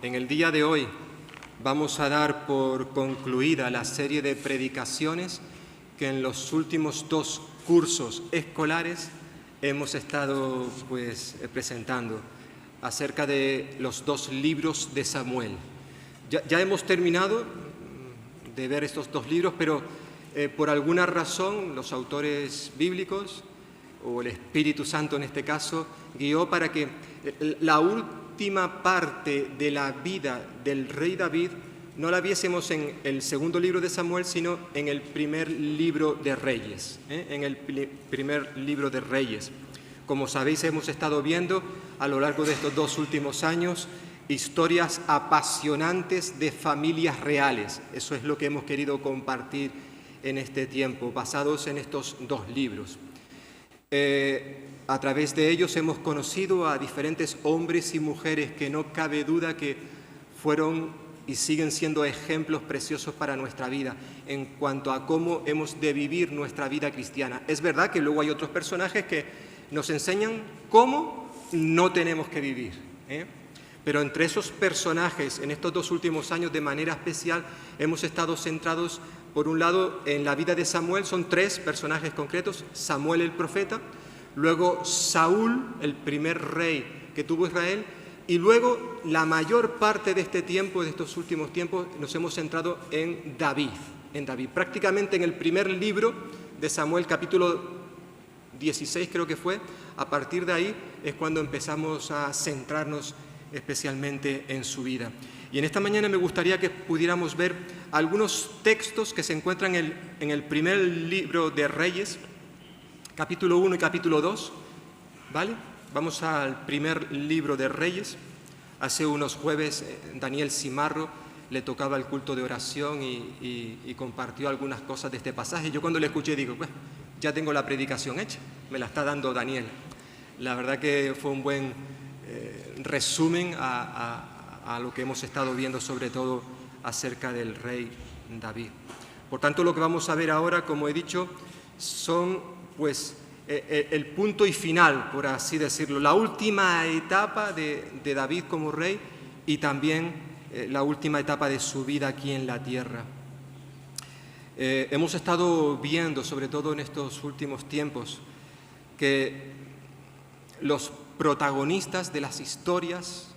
En el día de hoy vamos a dar por concluida la serie de predicaciones que en los últimos 2 cursos escolares hemos estado presentando acerca de los 2 libros de Samuel. Ya hemos terminado de ver estos 2 libros, pero por alguna razón los autores bíblicos, o el Espíritu Santo en este caso, guió para que la última parte de la vida del rey David no la viésemos en el segundo libro de Samuel, sino en el primer libro de Reyes, en el primer libro de Reyes. Como sabéis, hemos estado viendo a lo largo de estos 2 últimos años historias apasionantes de familias reales. Eso es lo que hemos querido compartir en este tiempo, basados en estos 2 libros. A través de ellos hemos conocido a diferentes hombres y mujeres que no cabe duda que fueron y siguen siendo ejemplos preciosos para nuestra vida en cuanto a cómo hemos de vivir nuestra vida cristiana. Es verdad que luego hay otros personajes que nos enseñan cómo no tenemos que vivir, Pero entre esos personajes, en estos 2 últimos años de manera especial, hemos estado centrados, por un lado, en la vida de Samuel. Son 3 personajes concretos: Samuel el profeta, luego Saúl, el primer rey que tuvo Israel, y luego la mayor parte de este tiempo, de estos últimos tiempos, nos hemos centrado en David. Prácticamente en el primer libro de Samuel, capítulo 16 creo que fue, a partir de ahí es cuando empezamos a centrarnos especialmente en su vida. Y en esta mañana me gustaría que pudiéramos ver algunos textos que se encuentran en el primer libro de Reyes, capítulo 1 y capítulo 2, ¿vale? Vamos al primer libro de Reyes. Hace unos jueves Daniel Cimarro le tocaba el culto de oración y compartió algunas cosas de este pasaje. Yo cuando le escuché digo, pues ya tengo la predicación hecha, me la está dando Daniel. La verdad que fue un buen resumen a lo que hemos estado viendo, sobre todo acerca del rey David. Por tanto, lo que vamos a ver ahora, como he dicho, son el punto y final, por así decirlo, la última etapa de David como rey y también la última etapa de su vida aquí en la tierra. Hemos estado viendo, sobre todo en estos últimos tiempos, que los protagonistas de las historias,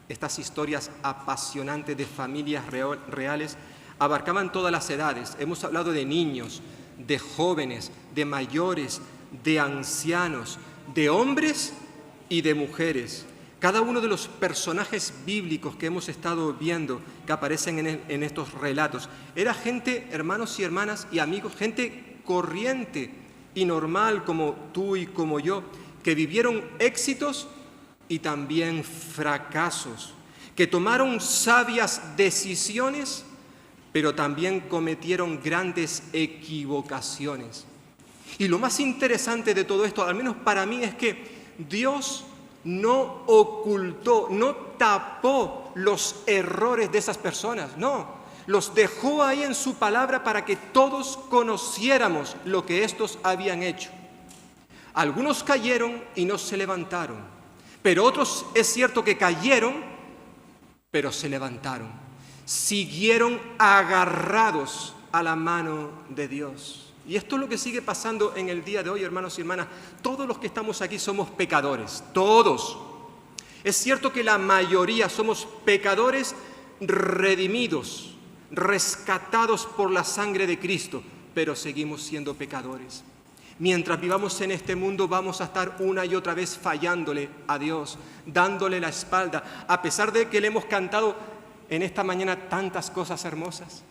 estas historias apasionantes de familias reales, abarcaban todas las edades. Hemos hablado de niños, de jóvenes, de mayores, de ancianos, de hombres y de mujeres. Cada uno de los personajes bíblicos que hemos estado viendo, que aparecen en estos relatos, era gente, hermanos y hermanas y amigos, gente corriente y normal como tú y como yo, que vivieron éxitos y también fracasos, que tomaron sabias decisiones, pero también cometieron grandes equivocaciones. Y lo más interesante de todo esto, al menos para mí, es que Dios no ocultó, no tapó los errores de esas personas, no, los dejó ahí en su palabra para que todos conociéramos lo que estos habían hecho. Algunos cayeron y no se levantaron, pero otros es cierto que cayeron, pero se levantaron, siguieron agarrados a la mano de Dios. Y esto es lo que sigue pasando en el día de hoy, hermanos y hermanas. Todos los que estamos aquí somos pecadores, todos. Es cierto que la mayoría somos pecadores redimidos, rescatados por la sangre de Cristo, pero seguimos siendo pecadores. Mientras vivamos en este mundo vamos a estar una y otra vez fallándole a Dios, dándole la espalda, a pesar de que le hemos cantado en esta mañana tantas cosas hermosas.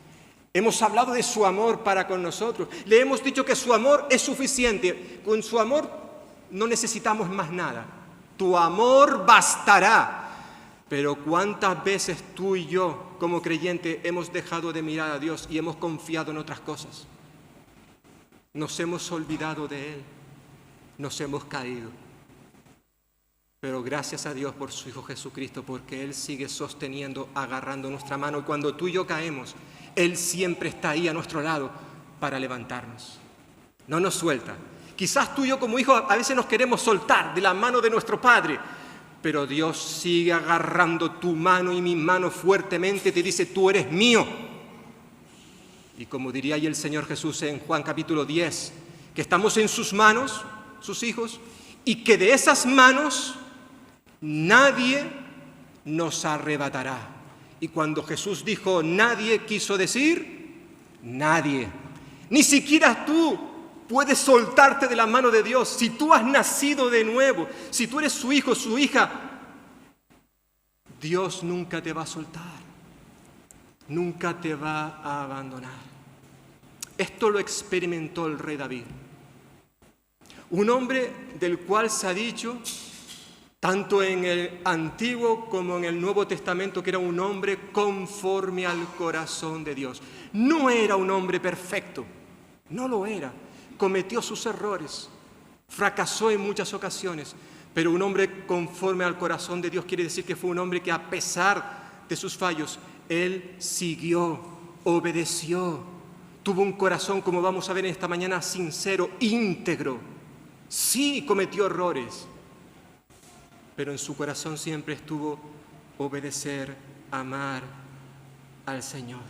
Hemos hablado de su amor para con nosotros. Le hemos dicho que su amor es suficiente. Con su amor no necesitamos más nada. Tu amor bastará. Pero ¿cuántas veces tú y yo, como creyentes, hemos dejado de mirar a Dios y hemos confiado en otras cosas? Nos hemos olvidado de Él. Nos hemos caído. Pero gracias a Dios por su Hijo Jesucristo, porque Él sigue sosteniendo, agarrando nuestra mano. Y cuando tú y yo caemos, Él siempre está ahí a nuestro lado para levantarnos. No nos suelta. Quizás tú y yo como hijos a veces nos queremos soltar de la mano de nuestro Padre, Pero Dios sigue agarrando tu mano y mi mano fuertemente y te dice, tú eres mío. Y como diría ahí el Señor Jesús en Juan capítulo 10, que estamos en sus manos, sus hijos, y que de esas manos nadie nos arrebatará. Y cuando Jesús dijo nadie, quiso decir nadie. Ni siquiera tú puedes soltarte de la mano de Dios. Si tú has nacido de nuevo, si tú eres su hijo, su hija, Dios nunca te va a soltar, nunca te va a abandonar. Esto lo experimentó el rey David. Un hombre del cual se ha dicho, tanto en el Antiguo como en el Nuevo Testamento, que era un hombre conforme al corazón de Dios. No era un hombre perfecto, no lo era. Cometió sus errores, fracasó en muchas ocasiones, pero un hombre conforme al corazón de Dios quiere decir que fue un hombre que a pesar de sus fallos, él siguió, obedeció, tuvo un corazón, como vamos a ver en esta mañana, sincero, íntegro. Sí, cometió errores, pero en su corazón siempre estuvo obedecer, amar al Señor.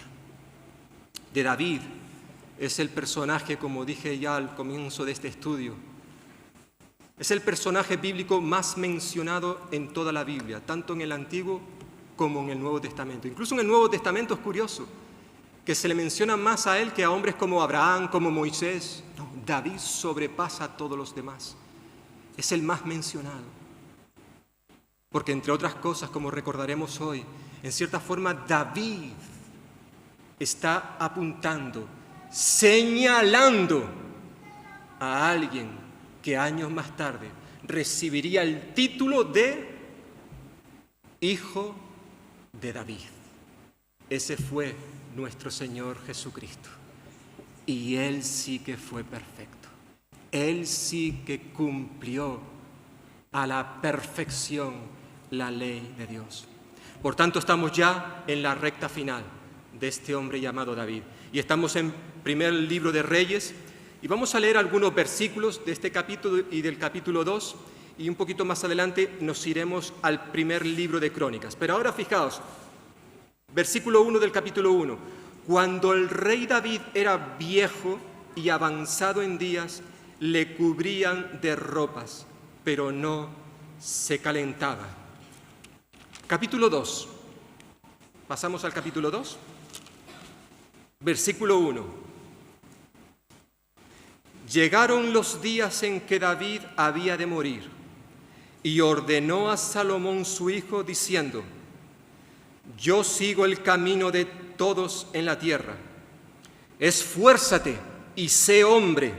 De David es el personaje, como dije ya al comienzo de este estudio, es el personaje bíblico más mencionado en toda la Biblia, tanto en el Antiguo como en el Nuevo Testamento. Incluso en el Nuevo Testamento es curioso que se le menciona más a él que a hombres como Abraham, como Moisés. No, David sobrepasa a todos los demás. Es el más mencionado. Porque entre otras cosas, como recordaremos hoy, en cierta forma David está apuntando, señalando a alguien que años más tarde recibiría el título de Hijo de David. Ese fue nuestro Señor Jesucristo. Y Él sí que fue perfecto. Él sí que cumplió a la perfección la ley de Dios. Por tanto, estamos ya en la recta final de este hombre llamado David. Y estamos en primer libro de Reyes. Y vamos a leer algunos versículos de este capítulo y del capítulo 2. Y un poquito más adelante nos iremos al primer libro de Crónicas. Pero ahora fijaos, versículo 1 del capítulo 1. Cuando el rey David era viejo y avanzado en días, le cubrían de ropas, pero no se calentaba. Capítulo 2. Pasamos al capítulo 2. Versículo 1. Llegaron los días en que David había de morir, y ordenó a Salomón su hijo, diciendo: Yo sigo el camino de todos en la tierra. Esfuérzate y sé hombre.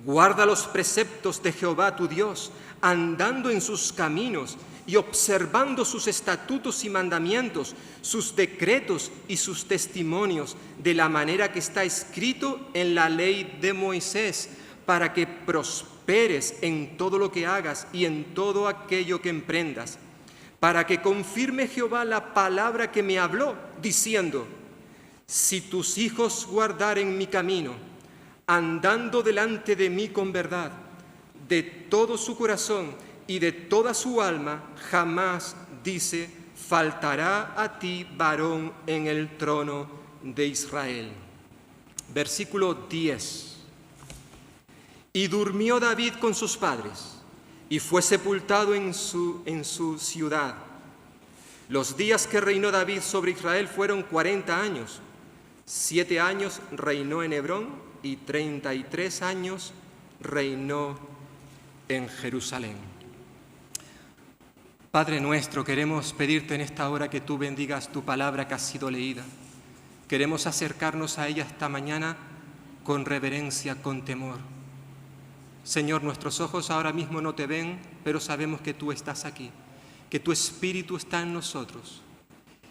Guarda los preceptos de Jehová tu Dios, andando en sus caminos y observando sus estatutos y mandamientos, sus decretos y sus testimonios, de la manera que está escrito en la ley de Moisés, para que prosperes en todo lo que hagas y en todo aquello que emprendas, para que confirme Jehová la palabra que me habló, diciendo: Si tus hijos guardaren mi camino, andando delante de mí con verdad, de todo su corazón y de toda su alma, jamás, dice, faltará a ti varón en el trono de Israel. Versículo 10. Y durmió David con sus padres, y fue sepultado en su ciudad. Los días que reinó David sobre Israel fueron 40 años. 7 años reinó en Hebrón y 33 años reinó en Jerusalén. Padre nuestro, queremos pedirte en esta hora que tú bendigas tu palabra que ha sido leída. Queremos acercarnos a ella esta mañana con reverencia, con temor. Señor, nuestros ojos ahora mismo no te ven, pero sabemos que tú estás aquí, que tu Espíritu está en nosotros.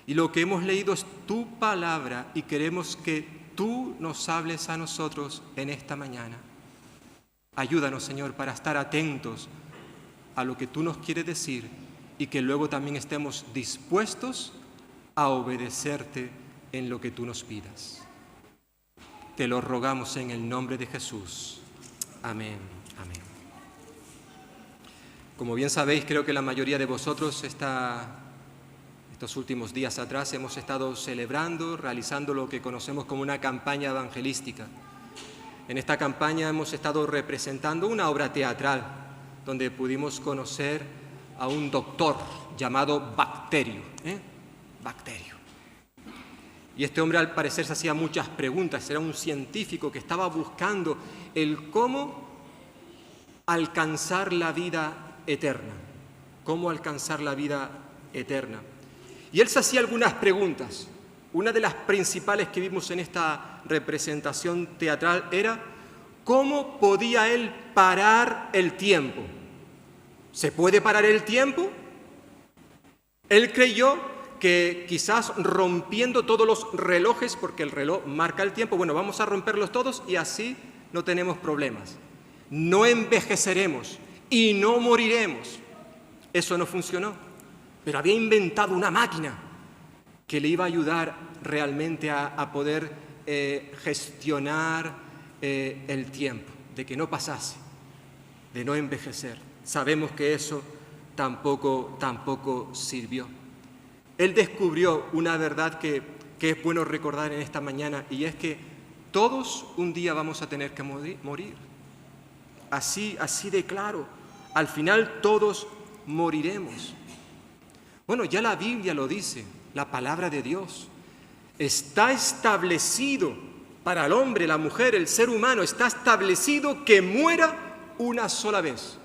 Y lo que hemos leído es tu palabra y queremos que tú nos hables a nosotros en esta mañana. Ayúdanos, Señor, para estar atentos a lo que tú nos quieres decir y que luego también estemos dispuestos a obedecerte en lo que tú nos pidas. Te lo rogamos en el nombre de Jesús. Amén. Amén. Como bien sabéis, creo que la mayoría de vosotros estos últimos días atrás hemos estado celebrando, realizando lo que conocemos como una campaña evangelística. En esta campaña hemos estado representando una obra teatral donde pudimos conocer a un doctor llamado Bacterio. Bacterio. Y este hombre al parecer se hacía muchas preguntas, era un científico que estaba buscando el cómo alcanzar la vida eterna. ¿Cómo alcanzar la vida eterna? Y él se hacía algunas preguntas. Una de las principales que vimos en esta representación teatral era ¿cómo podía él parar el tiempo? ¿Se puede parar el tiempo? Él creyó que quizás rompiendo todos los relojes, porque el reloj marca el tiempo, bueno, vamos a romperlos todos y así no tenemos problemas. No envejeceremos y no moriremos. Eso no funcionó, pero había inventado una máquina que le iba a ayudar realmente a poder gestionar el tiempo, de que no pasase, de no envejecer. Sabemos que eso tampoco sirvió. Él descubrió una verdad que es bueno recordar en esta mañana, y es que todos un día vamos a tener que morir. Así de claro. Al final todos moriremos. Bueno, ya la Biblia lo dice, la palabra de Dios. Está establecido para el hombre, la mujer, el ser humano, está establecido que muera una sola vez.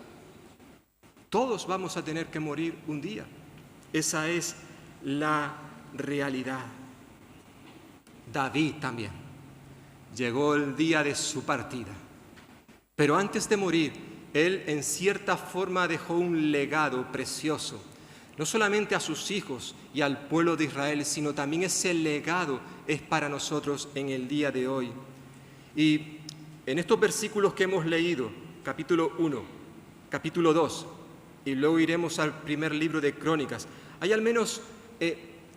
Todos vamos a tener que morir un día. Esa es la realidad. David también. Llegó el día de su partida. Pero antes de morir, él en cierta forma dejó un legado precioso, no solamente a sus hijos y al pueblo de Israel, sino también ese legado es para nosotros en el día de hoy. Y en estos versículos que hemos leído, capítulo 1, capítulo 2, y luego iremos al primer libro de Crónicas, hay al menos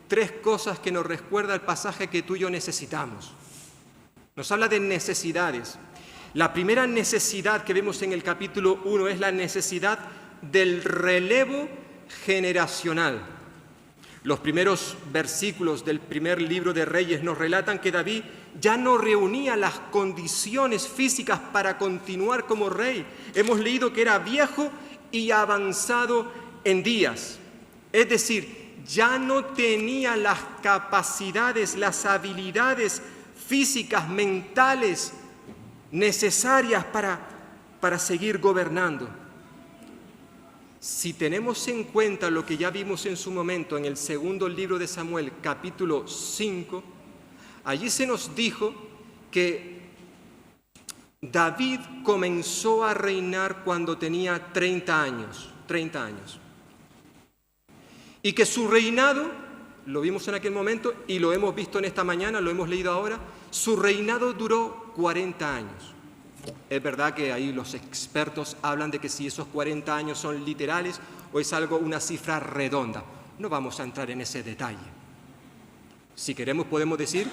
3 cosas que nos recuerda el pasaje que tú y yo necesitamos. Nos habla de necesidades. La primera necesidad que vemos en el capítulo 1 es la necesidad del relevo generacional. Los primeros versículos del primer libro de Reyes nos relatan que David ya no reunía las condiciones físicas para continuar como rey. Hemos leído que era viejo y avanzado en días. Es decir, ya no tenía las capacidades, las habilidades físicas, mentales, necesarias para seguir gobernando. Si tenemos en cuenta lo que ya vimos en su momento en el segundo libro de Samuel, capítulo 5, allí se nos dijo que David comenzó a reinar cuando tenía 30 años. Y que su reinado, lo vimos en aquel momento y lo hemos visto en esta mañana, lo hemos leído ahora, su reinado duró 40 años. Es verdad que ahí los expertos hablan de que si esos 40 años son literales o es una cifra redonda. No vamos a entrar en ese detalle. Si queremos podemos decir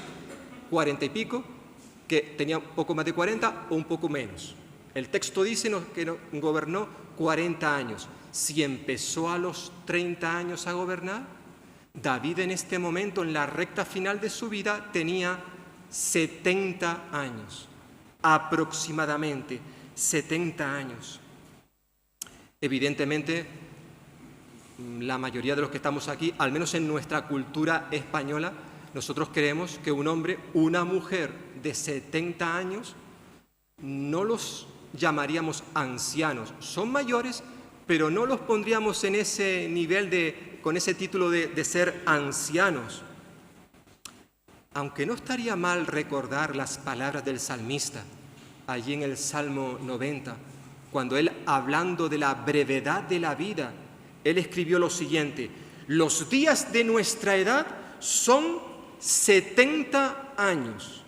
40 y pico, que tenía un poco más de 40 o un poco menos. El texto dice que gobernó 40 años. Si empezó a los 30 años a gobernar, David en este momento, en la recta final de su vida, tenía 70 años, aproximadamente 70 años. Evidentemente, la mayoría de los que estamos aquí, al menos en nuestra cultura española, nosotros creemos que un hombre, una mujer de 70 años, no los llamaríamos ancianos. Son mayores, pero no los pondríamos en ese nivel con ese título de ser ancianos. Aunque no estaría mal recordar las palabras del salmista, allí en el Salmo 90, cuando él, hablando de la brevedad de la vida, él escribió lo siguiente: los días de nuestra edad son 70 años.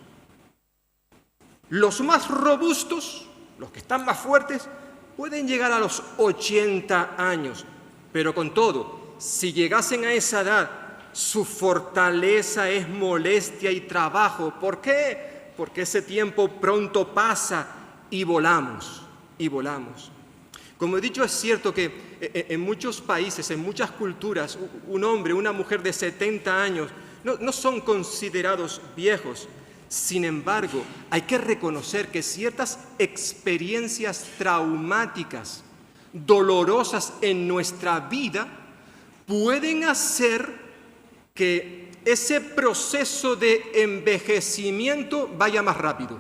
Los más robustos, los que están más fuertes, pueden llegar a los 80 años, pero con todo, si llegasen a esa edad, su fortaleza es molestia y trabajo. ¿Por qué? Porque ese tiempo pronto pasa y volamos. Como he dicho, es cierto que en muchos países, en muchas culturas, un hombre, una mujer de 70 años no son considerados viejos. Sin embargo, hay que reconocer que ciertas experiencias traumáticas, dolorosas en nuestra vida, pueden hacer que ese proceso de envejecimiento vaya más rápido.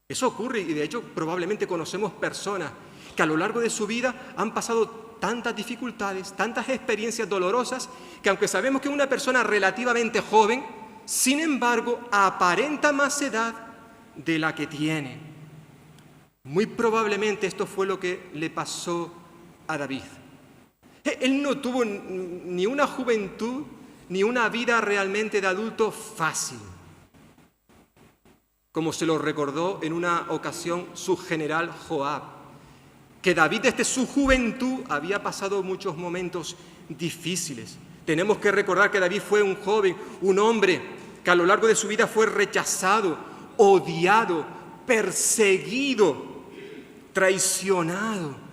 Eso ocurre y de hecho probablemente conocemos personas que a lo largo de su vida han pasado tantas dificultades, tantas experiencias dolorosas, que aunque sabemos que es una persona relativamente joven, sin embargo aparenta más edad de la que tiene. Muy probablemente esto fue lo que le pasó a David. Él no tuvo ni una juventud ni una vida realmente de adulto fácil, como se lo recordó en una ocasión su general Joab, que David desde su juventud había pasado muchos momentos difíciles. Tenemos que recordar que David fue un joven, un hombre que a lo largo de su vida fue rechazado, odiado, perseguido, traicionado.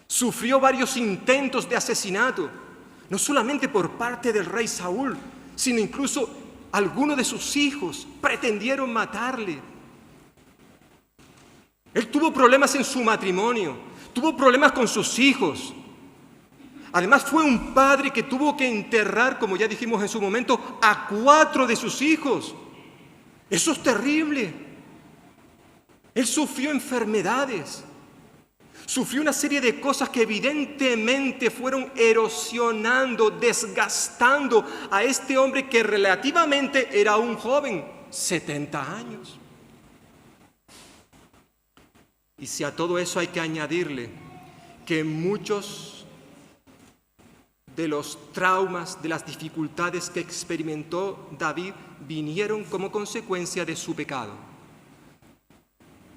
Sufrió varios intentos de asesinato, no solamente por parte del rey Saúl, sino incluso algunos de sus hijos pretendieron matarle. Él tuvo problemas en su matrimonio, tuvo problemas con sus hijos. Además fue un padre que tuvo que enterrar, como ya dijimos en su momento, a 4 de sus hijos. Eso es terrible. Él sufrió enfermedades. Sufrió una serie de cosas que evidentemente fueron erosionando, desgastando a este hombre que relativamente era un joven, 70 años. Y si a todo eso hay que añadirle que muchos de los traumas, de las dificultades que experimentó David vinieron como consecuencia de su pecado.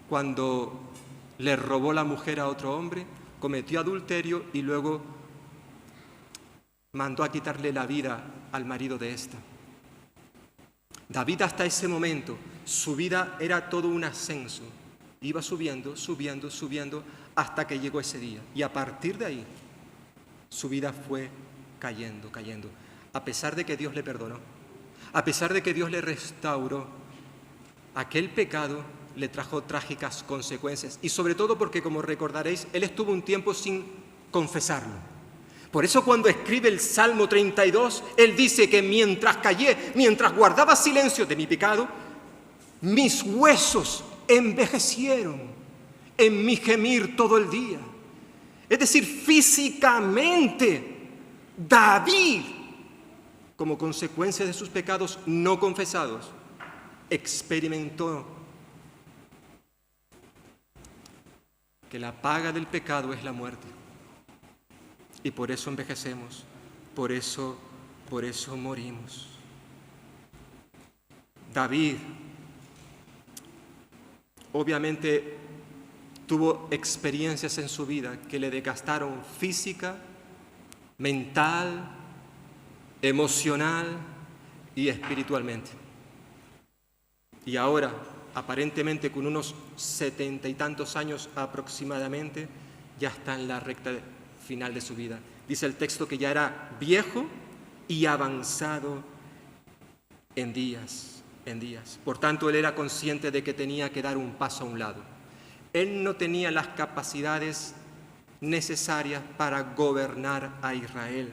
Cuando le robó la mujer a otro hombre, cometió adulterio y luego mandó a quitarle la vida al marido de ésta. David hasta ese momento, su vida era todo un ascenso. Iba subiendo, subiendo, subiendo, hasta que llegó ese día. Y a partir de ahí, su vida fue cayendo, cayendo. A pesar de que Dios le perdonó, a pesar de que Dios le restauró, aquel pecado le trajo trágicas consecuencias. Y sobre todo porque, como recordaréis, él estuvo un tiempo sin confesarlo. Por eso cuando escribe el Salmo 32, él dice que mientras callé, mientras guardaba silencio de mi pecado, mis huesos envejecieron en mi gemir todo el día. Es decir, físicamente, David, como consecuencia de sus pecados no confesados, experimentó que la paga del pecado es la muerte. Y por eso envejecemos, por eso morimos. David obviamente tuvo experiencias en su vida que le desgastaron física, mental, emocional y espiritualmente. Y ahora, aparentemente con unos 70 y tantos años aproximadamente, ya está en la recta final de su vida. Dice el texto que ya era viejo y avanzado en días. Por tanto, él era consciente de que tenía que dar un paso a un lado. Él no tenía las capacidades necesarias para gobernar a Israel.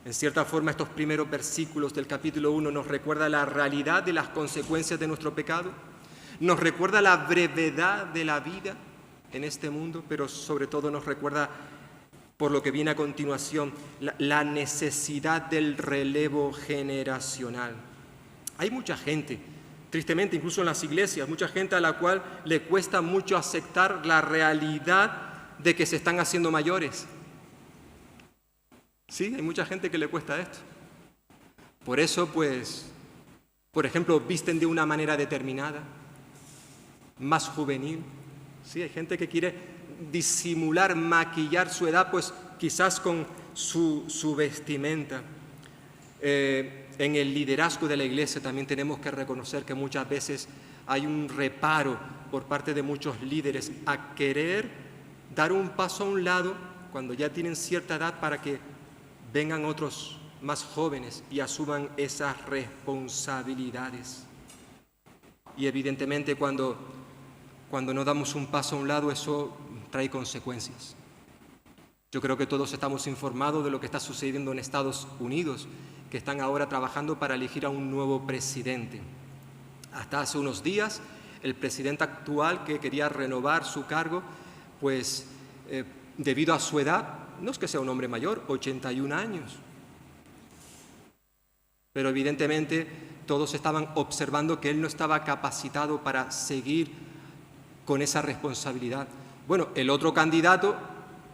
En cierta forma, estos primeros versículos del capítulo 1 nos recuerda la realidad de las consecuencias de nuestro pecado, nos recuerda la brevedad de la vida en este mundo, pero sobre todo nos recuerda, por lo que viene a continuación, la necesidad del relevo generacional. Hay mucha gente, tristemente incluso en las iglesias, mucha gente a la cual le cuesta mucho aceptar la realidad de que se están haciendo mayores. Sí, hay mucha gente que le cuesta esto. Por eso, pues, por ejemplo, visten de una manera determinada, más juvenil. Sí, hay gente que quiere disimular, maquillar su edad, pues quizás con su vestimenta. En el liderazgo de la iglesia también tenemos que reconocer que muchas veces hay un reparo por parte de muchos líderes a querer dar un paso a un lado cuando ya tienen cierta edad para que vengan otros más jóvenes y asuman esas responsabilidades. Y evidentemente cuando no damos un paso a un lado, eso trae consecuencias. Yo creo que todos estamos informados de lo que está sucediendo en Estados Unidos, que están ahora trabajando para elegir a un nuevo presidente. Hasta hace unos días, el presidente actual, que quería renovar su cargo, pues debido a su edad, no es que sea un hombre mayor, 81 años, pero evidentemente todos estaban observando que él no estaba capacitado para seguir con esa responsabilidad. Bueno, el otro candidato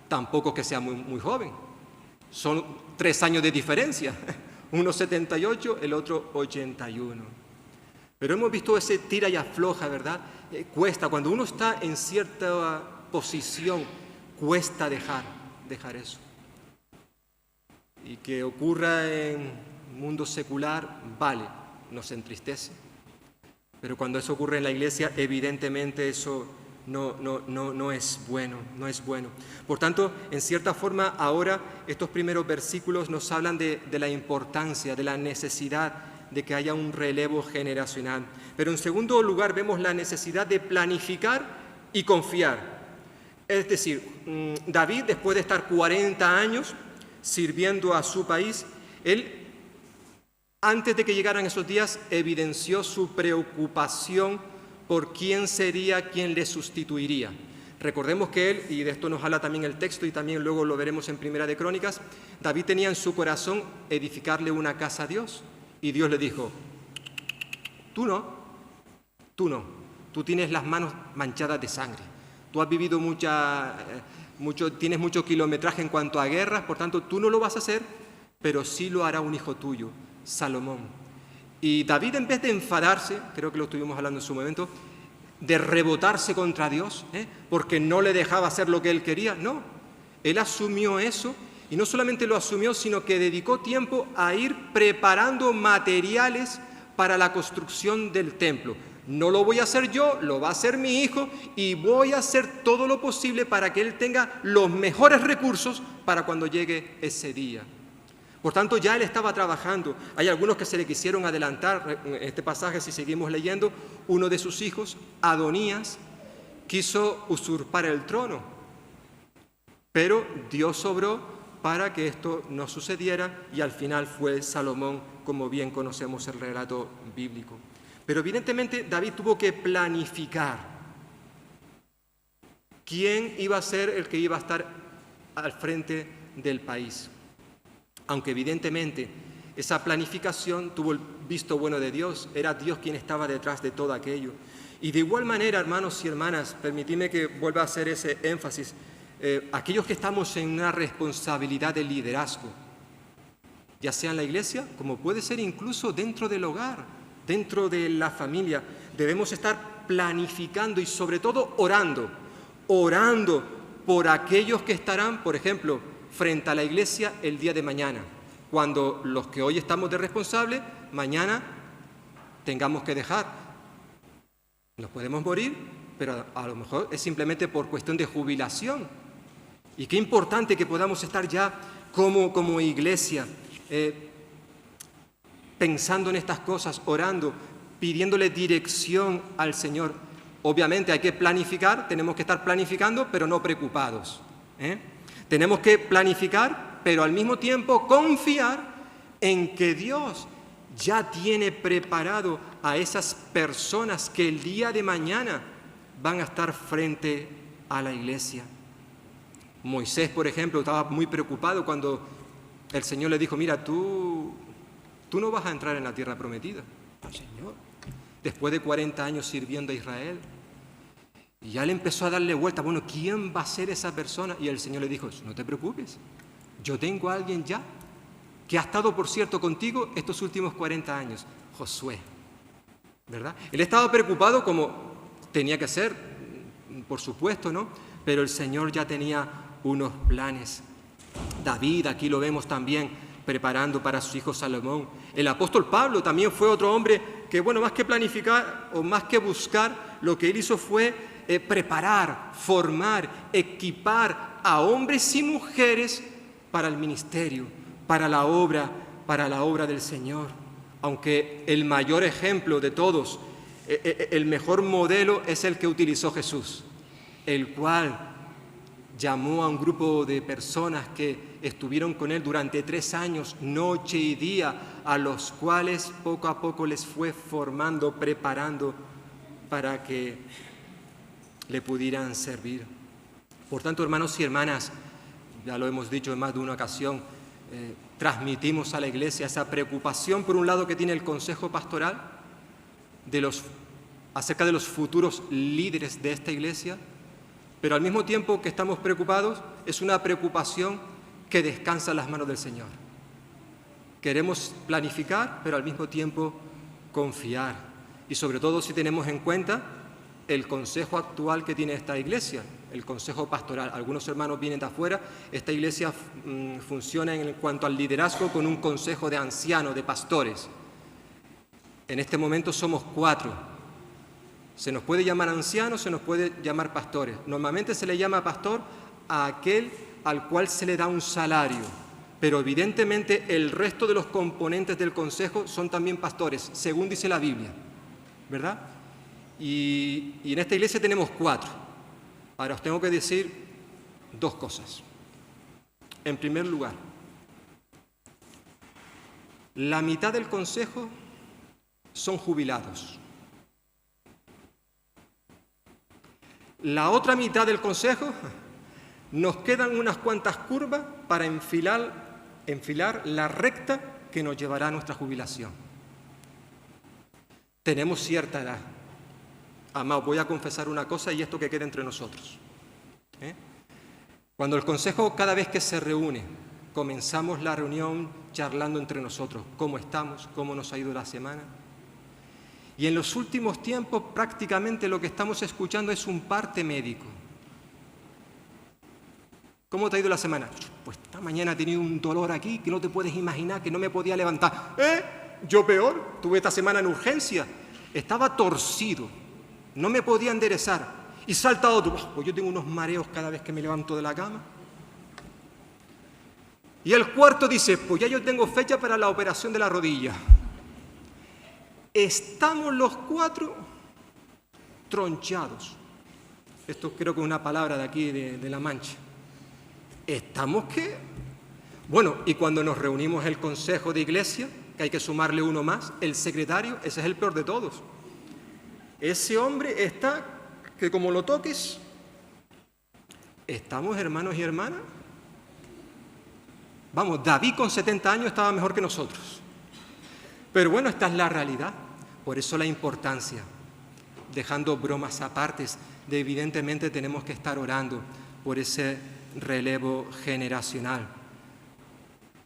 tampoco que sea muy joven, son 3 años de diferencia, uno 78, el otro 81. Pero hemos visto ese tira y afloja, ¿verdad? Cuesta, cuando uno está en cierta posición, cuesta dejar eso. Y que ocurra en el mundo secular, vale, nos entristece. Pero cuando eso ocurre en la iglesia, evidentemente eso no es bueno, no es bueno. Por tanto, en cierta forma, ahora estos primeros versículos nos hablan de la importancia, de la necesidad de que haya un relevo generacional. Pero en segundo lugar, vemos la necesidad de planificar y confiar. Es decir, David, después de estar 40 años sirviendo a su país, él, antes de que llegaran esos días, evidenció su preocupación por quién sería quien le sustituiría. Recordemos que él, y de esto nos habla también el texto y también luego lo veremos en Primera de Crónicas, David tenía en su corazón edificarle una casa a Dios. Y Dios le dijo, tú no, tú tienes las manos manchadas de sangre, tú has vivido tienes mucho kilometraje en cuanto a guerras, por tanto tú no lo vas a hacer, pero sí lo hará un hijo tuyo, Salomón. Y David, en vez de enfadarse, creo que lo estuvimos hablando en su momento, de rebotarse contra Dios, porque no le dejaba hacer lo que él quería, no, él asumió eso. Y no solamente lo asumió, sino que dedicó tiempo a ir preparando materiales para la construcción del templo. No lo voy a hacer yo, lo va a hacer mi hijo y voy a hacer todo lo posible para que él tenga los mejores recursos para cuando llegue ese día. Por tanto, ya él estaba trabajando. Hay algunos que se le quisieron adelantar. En este pasaje, si seguimos leyendo, uno de sus hijos, Adonías, quiso usurpar el trono. Pero Dios obró para que esto no sucediera y al final fue Salomón, como bien conocemos el relato bíblico. Pero evidentemente David tuvo que planificar quién iba a ser el que iba a estar al frente del país. Aunque evidentemente esa planificación tuvo el visto bueno de Dios, era Dios quien estaba detrás de todo aquello. Y de igual manera, hermanos y hermanas, permitidme que vuelva a hacer ese énfasis, aquellos que estamos en una responsabilidad de liderazgo, ya sea en la iglesia, como puede ser incluso dentro del hogar, dentro de la familia, debemos estar planificando y sobre todo orando por aquellos que estarán, por ejemplo, frente a la iglesia el día de mañana, cuando los que hoy estamos de responsable, mañana tengamos que dejar. Nos podemos morir, pero a lo mejor es simplemente por cuestión de jubilación. Y qué importante que podamos estar ya como iglesia pensando en estas cosas, orando, pidiéndole dirección al Señor. Obviamente hay que planificar, tenemos que estar planificando, pero no preocupados. Tenemos que planificar, pero al mismo tiempo confiar en que Dios ya tiene preparado a esas personas que el día de mañana van a estar frente a la iglesia. Moisés, por ejemplo, estaba muy preocupado cuando el Señor le dijo, mira, tú no vas a entrar en la tierra prometida. No, Señor. Después de 40 años sirviendo a Israel. Y ya le empezó a darle vuelta, bueno, ¿quién va a ser esa persona? Y el Señor le dijo, no te preocupes, yo tengo a alguien ya que ha estado, por cierto, contigo estos últimos 40 años, Josué, ¿verdad? Él estaba preocupado como tenía que ser, por supuesto, ¿no? Pero el Señor ya tenía unos planes. David, aquí lo vemos también, preparando para su hijo Salomón. El apóstol Pablo también fue otro hombre que, bueno, más que planificar o más que buscar, lo que Él hizo fue preparar, formar, equipar a hombres y mujeres para el ministerio, para la obra del Señor. Aunque el mayor ejemplo de todos, el mejor modelo es el que utilizó Jesús, el cual llamó a un grupo de personas que estuvieron con Él durante 3 años, noche y día, a los cuales poco a poco les fue formando, preparando para que le pudieran servir. Por tanto, hermanos y hermanas, ya lo hemos dicho en más de una ocasión, transmitimos a la Iglesia esa preocupación, por un lado, que tiene el Consejo Pastoral acerca de los futuros líderes de esta Iglesia, pero al mismo tiempo que estamos preocupados, es una preocupación que descansa en las manos del Señor. Queremos planificar, pero al mismo tiempo confiar. Y sobre todo si tenemos en cuenta el consejo actual que tiene esta Iglesia, el consejo pastoral. Algunos hermanos vienen de afuera. Esta Iglesia funciona en cuanto al liderazgo con un consejo de ancianos, de pastores. En este momento somos 4. Se nos puede llamar ancianos, se nos puede llamar pastores. Normalmente se le llama pastor a aquel al cual se le da un salario, pero evidentemente el resto de los componentes del consejo son también pastores, según dice la Biblia, ¿verdad? Y en esta iglesia tenemos 4. Ahora os tengo que decir 2 cosas. En primer lugar, la mitad del consejo son jubilados. La otra mitad del consejo, nos quedan unas cuantas curvas para enfilar la recta que nos llevará a nuestra jubilación. Tenemos cierta edad. Amados, voy a confesar una cosa y esto que quede entre nosotros. Cuando el consejo, cada vez que se reúne, comenzamos la reunión charlando entre nosotros, cómo estamos, cómo nos ha ido la semana. Y en los últimos tiempos prácticamente lo que estamos escuchando es un parte médico. ¿Cómo te ha ido la semana? Pues esta mañana he tenido un dolor aquí que no te puedes imaginar, que no me podía levantar. Yo peor, tuve esta semana en urgencia. Estaba torcido, no me podía enderezar. Y salta otro. Pues yo tengo unos mareos cada vez que me levanto de la cama. Y el cuarto dice, pues ya yo tengo fecha para la operación de la rodilla. Estamos los 4 tronchados. Esto creo que es una palabra de aquí, de La Mancha. ¿Estamos qué? Bueno, y cuando nos reunimos el consejo de iglesia, que hay que sumarle uno más, el secretario, ese es el peor de todos. Ese hombre está, que como lo toques, ¿estamos hermanos y hermanas? Vamos, David con 70 años estaba mejor que nosotros. Pero bueno, esta es la realidad. Por eso la importancia, dejando bromas aparte, de evidentemente tenemos que estar orando por ese relevo generacional.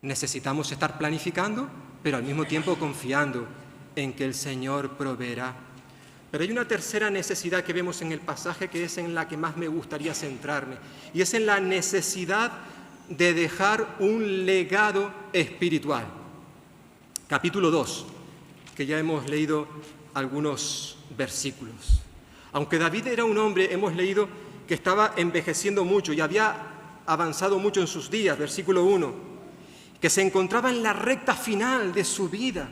Necesitamos estar planificando, pero al mismo tiempo confiando en que el Señor proveerá. Pero hay una tercera necesidad que vemos en el pasaje, que es en la que más me gustaría centrarme, y es en la necesidad de dejar un legado espiritual. Capítulo 2, que ya hemos leído algunos versículos. Aunque David era un hombre, hemos leído que estaba envejeciendo mucho y había avanzado mucho en sus días, versículo 1, que se encontraba en la recta final de su vida.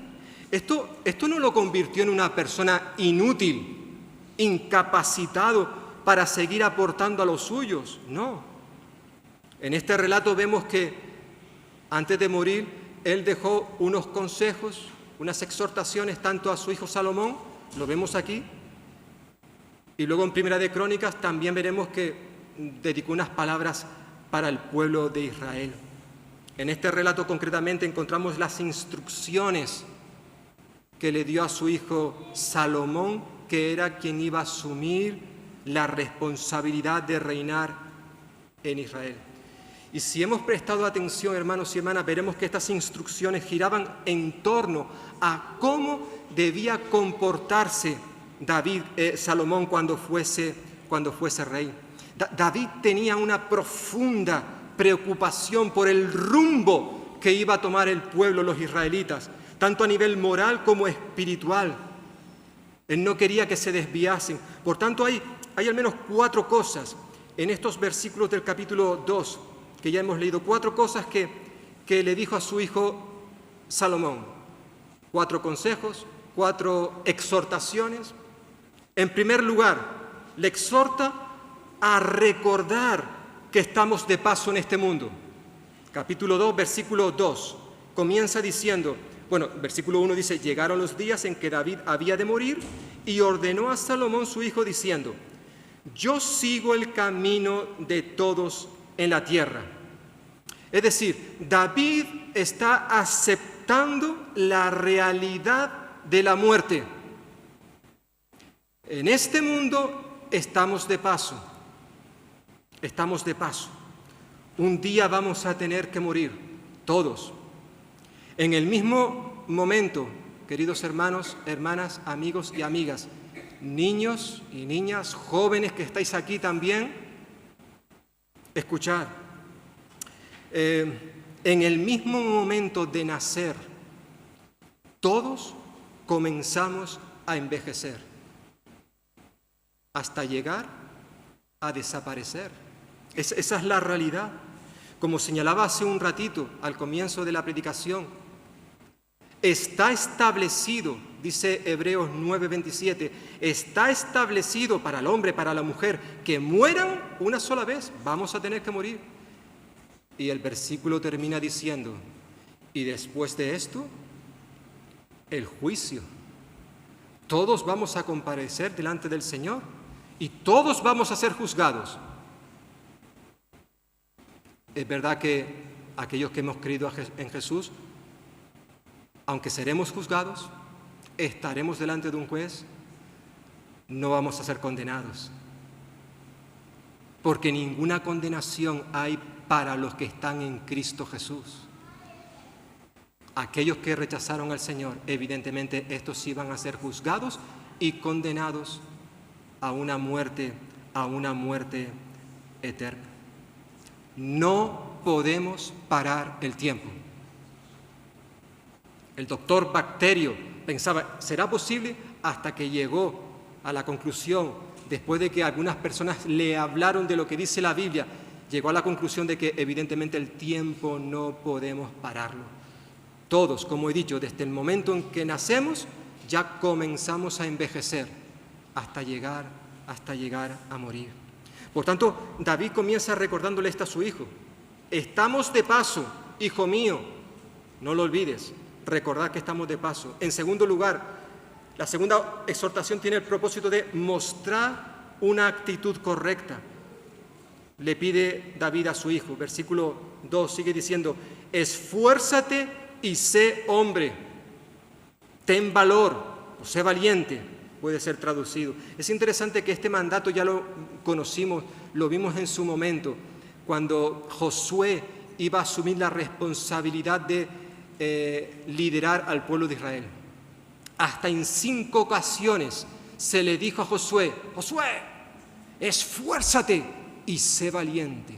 Esto no lo convirtió en una persona inútil, incapacitado para seguir aportando a los suyos, no. En este relato vemos que antes de morir, él dejó unos consejos, unas exhortaciones tanto a su hijo Salomón, lo vemos aquí, y luego en Primera de Crónicas también veremos que dedicó unas palabras para el pueblo de Israel. En este relato concretamente encontramos las instrucciones que le dio a su hijo Salomón, que era quien iba a asumir la responsabilidad de reinar en Israel. Y si hemos prestado atención, hermanos y hermanas, veremos que estas instrucciones giraban en torno a cómo debía comportarse Salomón cuando fuese rey. David tenía una profunda preocupación por el rumbo que iba a tomar el pueblo, los israelitas, tanto a nivel moral como espiritual. Él no quería que se desviasen. Por tanto, hay al menos 4 cosas en estos versículos del capítulo 2 que ya hemos leído, 4 cosas que le dijo a su hijo Salomón. 4 consejos, 4 exhortaciones. En primer lugar, le exhorta a recordar que estamos de paso en este mundo. Capítulo 2, versículo 2, comienza diciendo, versículo 1 dice, llegaron los días en que David había de morir y ordenó a Salomón su hijo diciendo, yo sigo el camino de todos en la tierra. Es decir, David está aceptando la realidad de la muerte. En este mundo estamos de paso. Estamos de paso. Un día vamos a tener que morir, todos. En el mismo momento, queridos hermanos, hermanas, amigos y amigas, niños y niñas, jóvenes que estáis aquí también, escuchad. En el mismo momento de nacer, todos comenzamos a envejecer, hasta llegar a desaparecer. Esa es la realidad. Como señalaba hace un ratito, al comienzo de la predicación, está establecido, dice Hebreos 9:27, está establecido para el hombre, para la mujer, que mueran una sola vez. Vamos a tener que morir. Y el versículo termina diciendo, y después de esto, el juicio. Todos vamos a comparecer delante del Señor y todos vamos a ser juzgados. Es verdad que aquellos que hemos creído en Jesús, aunque seremos juzgados, estaremos delante de un juez, no vamos a ser condenados. Porque ninguna condenación hay para los que están en Cristo Jesús. Aquellos que rechazaron al Señor, evidentemente estos iban a ser juzgados y condenados a una muerte eterna. No podemos parar el tiempo. El doctor Bacterio pensaba, ¿será posible? Hasta que llegó a la conclusión, después de que algunas personas le hablaron de lo que dice la Biblia, llegó a la conclusión de que evidentemente el tiempo no podemos pararlo. Todos, como he dicho, desde el momento en que nacemos, ya comenzamos a envejecer hasta llegar a morir. Por tanto, David comienza recordándole esto a su hijo. Estamos de paso, hijo mío, no lo olvides, recordad que estamos de paso. En segundo lugar, la segunda exhortación tiene el propósito de mostrar una actitud correcta. Le pide David a su hijo, versículo 2 sigue diciendo, esfuérzate y sé hombre, ten valor, o sé valiente, puede ser traducido. Es interesante que este mandato ya lo conocimos, lo vimos en su momento, cuando Josué iba a asumir la responsabilidad de liderar al pueblo de Israel. Hasta en 5 ocasiones se le dijo a Josué, Josué, esfuérzate y sé valiente.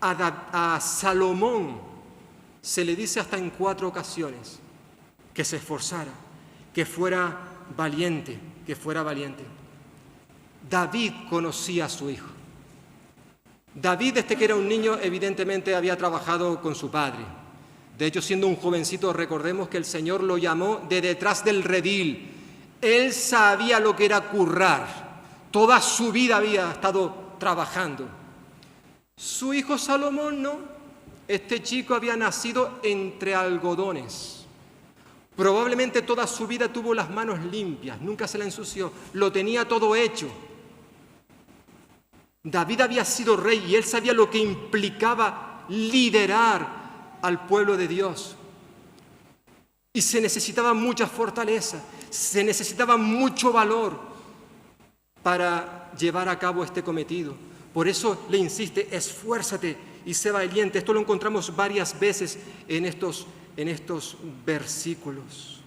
A Salomón se le dice hasta en 4 ocasiones que se esforzara, que fuera valiente, David conocía a su hijo. David, desde que era un niño, evidentemente había trabajado con su padre. De hecho, siendo un jovencito, recordemos que el Señor lo llamó de detrás del redil. Él sabía lo que era currar. Toda su vida había estado trabajando. Su hijo Salomón no. Este chico había nacido entre algodones. Probablemente toda su vida tuvo las manos limpias, nunca se la ensució, lo tenía todo hecho. David había sido rey y él sabía lo que implicaba liderar al pueblo de Dios. Y se necesitaba mucha fortaleza, se necesitaba mucho valor para llevar a cabo este cometido. Por eso le insiste, esfuérzate y sé valiente. Esto lo encontramos varias veces en estos versículos.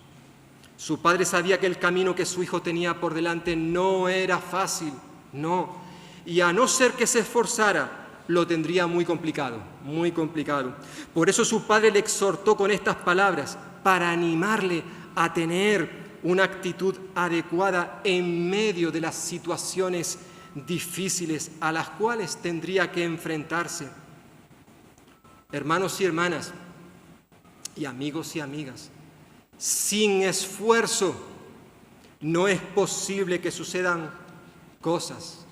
Su padre sabía que el camino que su hijo tenía por delante no era fácil, no. Y a no ser que se esforzara, lo tendría muy complicado, muy complicado. Por eso su padre le exhortó con estas palabras, para animarle a tener una actitud adecuada en medio de las situaciones difíciles a las cuales tendría que enfrentarse. Hermanos y hermanas, y amigos y amigas, sin esfuerzo no es posible que sucedan cosas,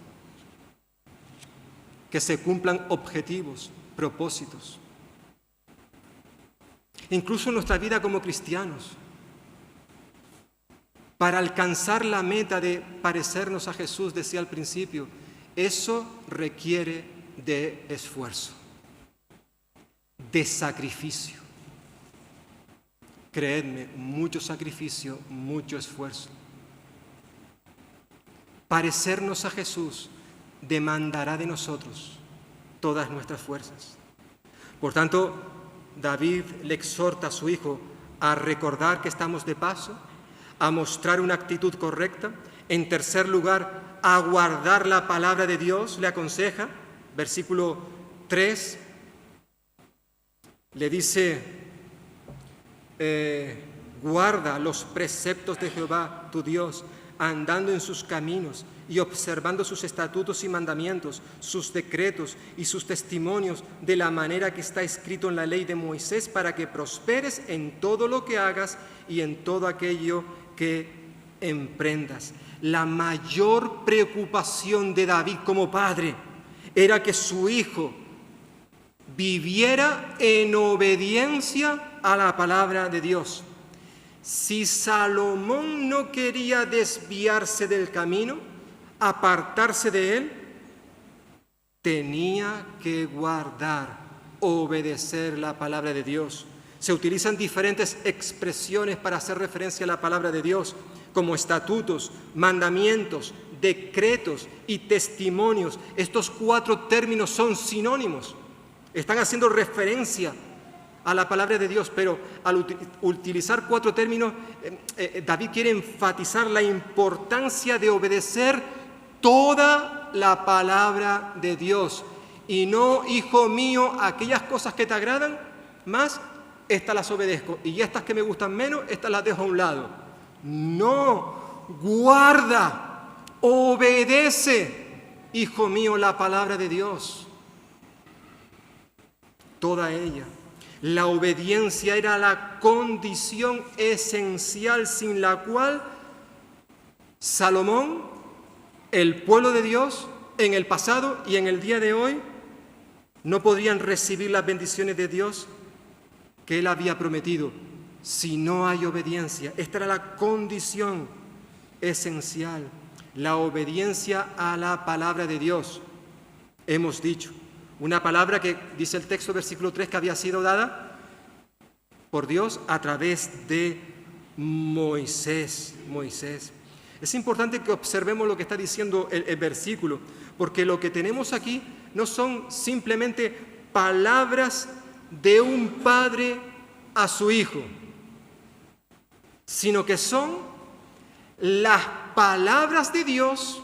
que se cumplan objetivos, propósitos. Incluso en nuestra vida como cristianos, para alcanzar la meta de parecernos a Jesús, decía al principio, eso requiere de esfuerzo, de sacrificio. Creedme, mucho sacrificio, mucho esfuerzo. Parecernos a Jesús demandará de nosotros todas nuestras fuerzas. Por tanto, David le exhorta a su hijo a recordar que estamos de paso, a mostrar una actitud correcta. En tercer lugar, a guardar la palabra de Dios, le aconseja. Versículo 3, le dice, guarda los preceptos de Jehová, tu Dios, andando en sus caminos y observando sus estatutos y mandamientos, sus decretos y sus testimonios, de la manera que está escrito en la ley de Moisés, para que prosperes en todo lo que hagas y en todo aquello que emprendas. La mayor preocupación de David como padre era que su hijo viviera en obediencia a la palabra de Dios. Si Salomón no quería desviarse del camino, apartarse de él, tenía que guardar, obedecer la palabra de Dios. Se utilizan diferentes expresiones para hacer referencia a la palabra de Dios, como estatutos, mandamientos, decretos y testimonios. Estos 4 términos son sinónimos. Están haciendo referencia a la palabra de Dios, pero al utilizar 4 términos, David quiere enfatizar la importancia de obedecer toda la palabra de Dios. Y no, hijo mío, aquellas cosas que te agradan más, estas las obedezco, y estas que me gustan menos, estas las dejo a un lado. No, guarda, obedece, hijo mío, la palabra de Dios. Toda ella. La obediencia era la condición esencial sin la cual Salomón, el pueblo de Dios, en el pasado y en el día de hoy, no podrían recibir las bendiciones de Dios que Él había prometido. Si no hay obediencia, esta era la condición esencial, la obediencia a la palabra de Dios. Hemos dicho, una palabra que, dice el texto, versículo 3, que había sido dada por Dios a través de Moisés. Es importante que observemos lo que está diciendo el versículo, porque lo que tenemos aquí no son simplemente palabras de un padre a su hijo, sino que son las palabras de Dios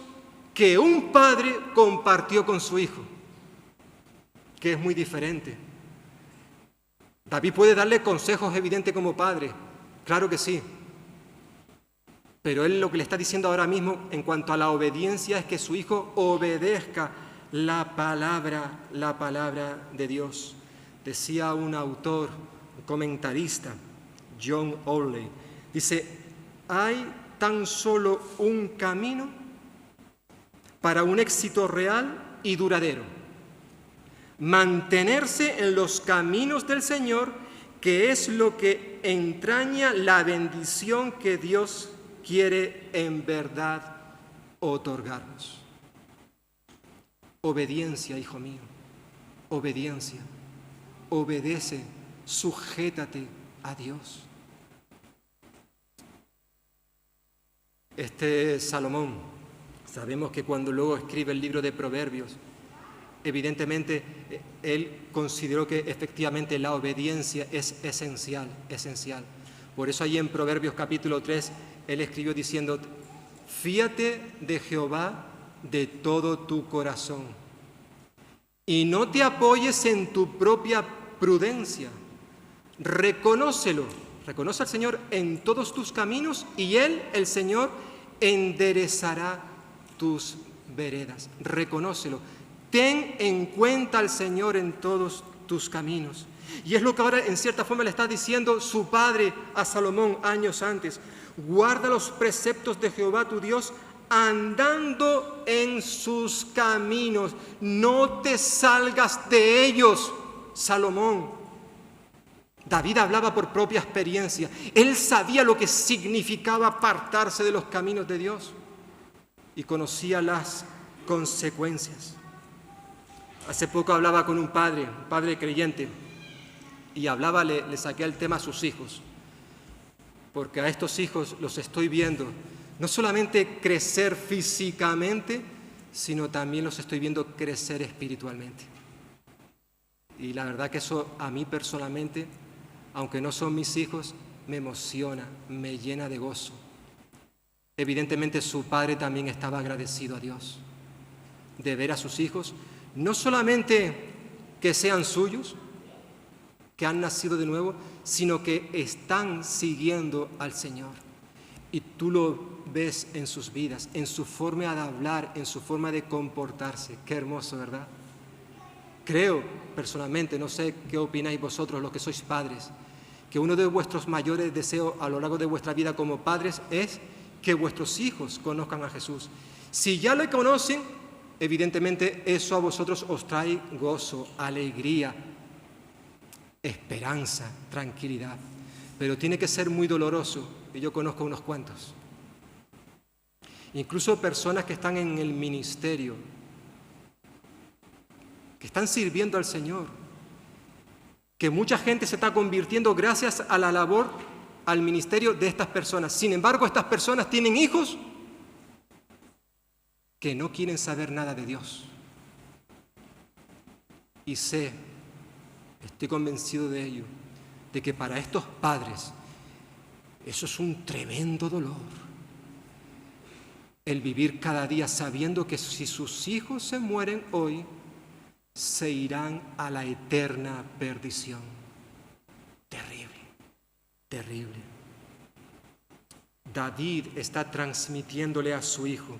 que un padre compartió con su hijo, que es muy diferente. David puede darle consejos evidentes como padre, claro que sí, pero él lo que le está diciendo ahora mismo en cuanto a la obediencia es que su hijo obedezca la palabra de Dios. Decía un autor, un comentarista, John Oldley, dice, hay tan solo un camino para un éxito real y duradero: mantenerse en los caminos del Señor, que es lo que entraña la bendición que Dios quiere en verdad otorgarnos. Obediencia, hijo mío, obediencia. Obedece, sujétate a Dios. Salomón, sabemos que cuando luego escribe el libro de Proverbios, evidentemente él consideró que efectivamente la obediencia es esencial. Por eso allí en Proverbios capítulo 3, él escribió diciendo, fíate de Jehová de todo tu corazón y no te apoyes en tu propia prudencia. Reconócelo Reconoce al Señor en todos tus caminos y Él, el Señor, enderezará tus veredas. Reconócelo. Ten en cuenta al Señor en todos tus caminos. Y es lo que ahora en cierta forma le está diciendo su padre a Salomón años antes. Guarda los preceptos de Jehová tu Dios andando en sus caminos. No te salgas de ellos, Salomón. David hablaba por propia experiencia. Él sabía lo que significaba apartarse de los caminos de Dios y conocía las consecuencias. Hace poco hablaba con un padre creyente, y le saqué el tema a sus hijos, porque a estos hijos los estoy viendo no solamente crecer físicamente, sino también los estoy viendo crecer espiritualmente. Y la verdad que eso a mí personalmente, aunque no son mis hijos, me emociona, me llena de gozo. Evidentemente su padre también estaba agradecido a Dios de ver a sus hijos, no solamente que sean suyos, que han nacido de nuevo, sino que están siguiendo al Señor. Y tú lo ves en sus vidas, en su forma de hablar, en su forma de comportarse. Qué hermoso, ¿verdad? Creo, personalmente, no sé qué opináis vosotros, los que sois padres, que uno de vuestros mayores deseos a lo largo de vuestra vida como padres es que vuestros hijos conozcan a Jesús. Si ya lo conocen, evidentemente eso a vosotros os trae gozo, alegría, esperanza, tranquilidad. Pero tiene que ser muy doloroso, y yo conozco unos cuantos. Incluso personas que están en el ministerio, que están sirviendo al Señor, que mucha gente se está convirtiendo gracias a la labor, al ministerio de estas personas. Sin embargo, estas personas tienen hijos que no quieren saber nada de Dios. Y estoy convencido de ello, de que para estos padres eso es un tremendo dolor. El vivir cada día sabiendo que si sus hijos se mueren hoy, se irán a la eterna perdición. Terrible, terrible. David está transmitiéndole a su hijo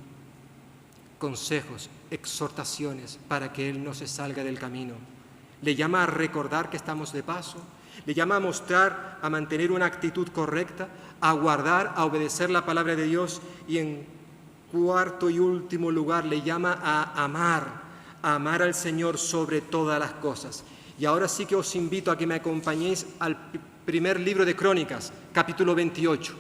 consejos, exhortaciones para que él no se salga del camino. Le llama a recordar que estamos de paso, le llama a mostrar, a mantener una actitud correcta, a guardar, a obedecer la palabra de Dios, y en cuarto y último lugar le llama a amar al Señor sobre todas las cosas. Y ahora sí que os invito a que me acompañéis al primer libro de Crónicas, capítulo 28.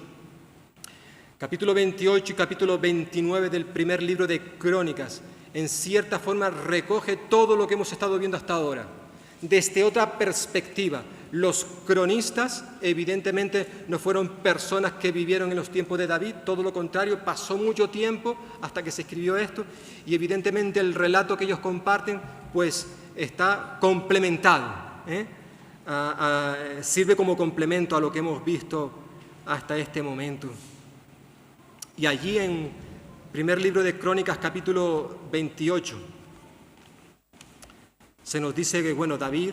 Capítulo 28 y capítulo 29 del primer libro de Crónicas, en cierta forma recoge todo lo que hemos estado viendo hasta ahora. Desde otra perspectiva, los cronistas evidentemente no fueron personas que vivieron en los tiempos de David, todo lo contrario, pasó mucho tiempo hasta que se escribió esto, y evidentemente el relato que ellos comparten pues está complementado, sirve como complemento a lo que hemos visto hasta este momento. Y allí en primer libro de Crónicas, capítulo 28, se nos dice que, bueno, David,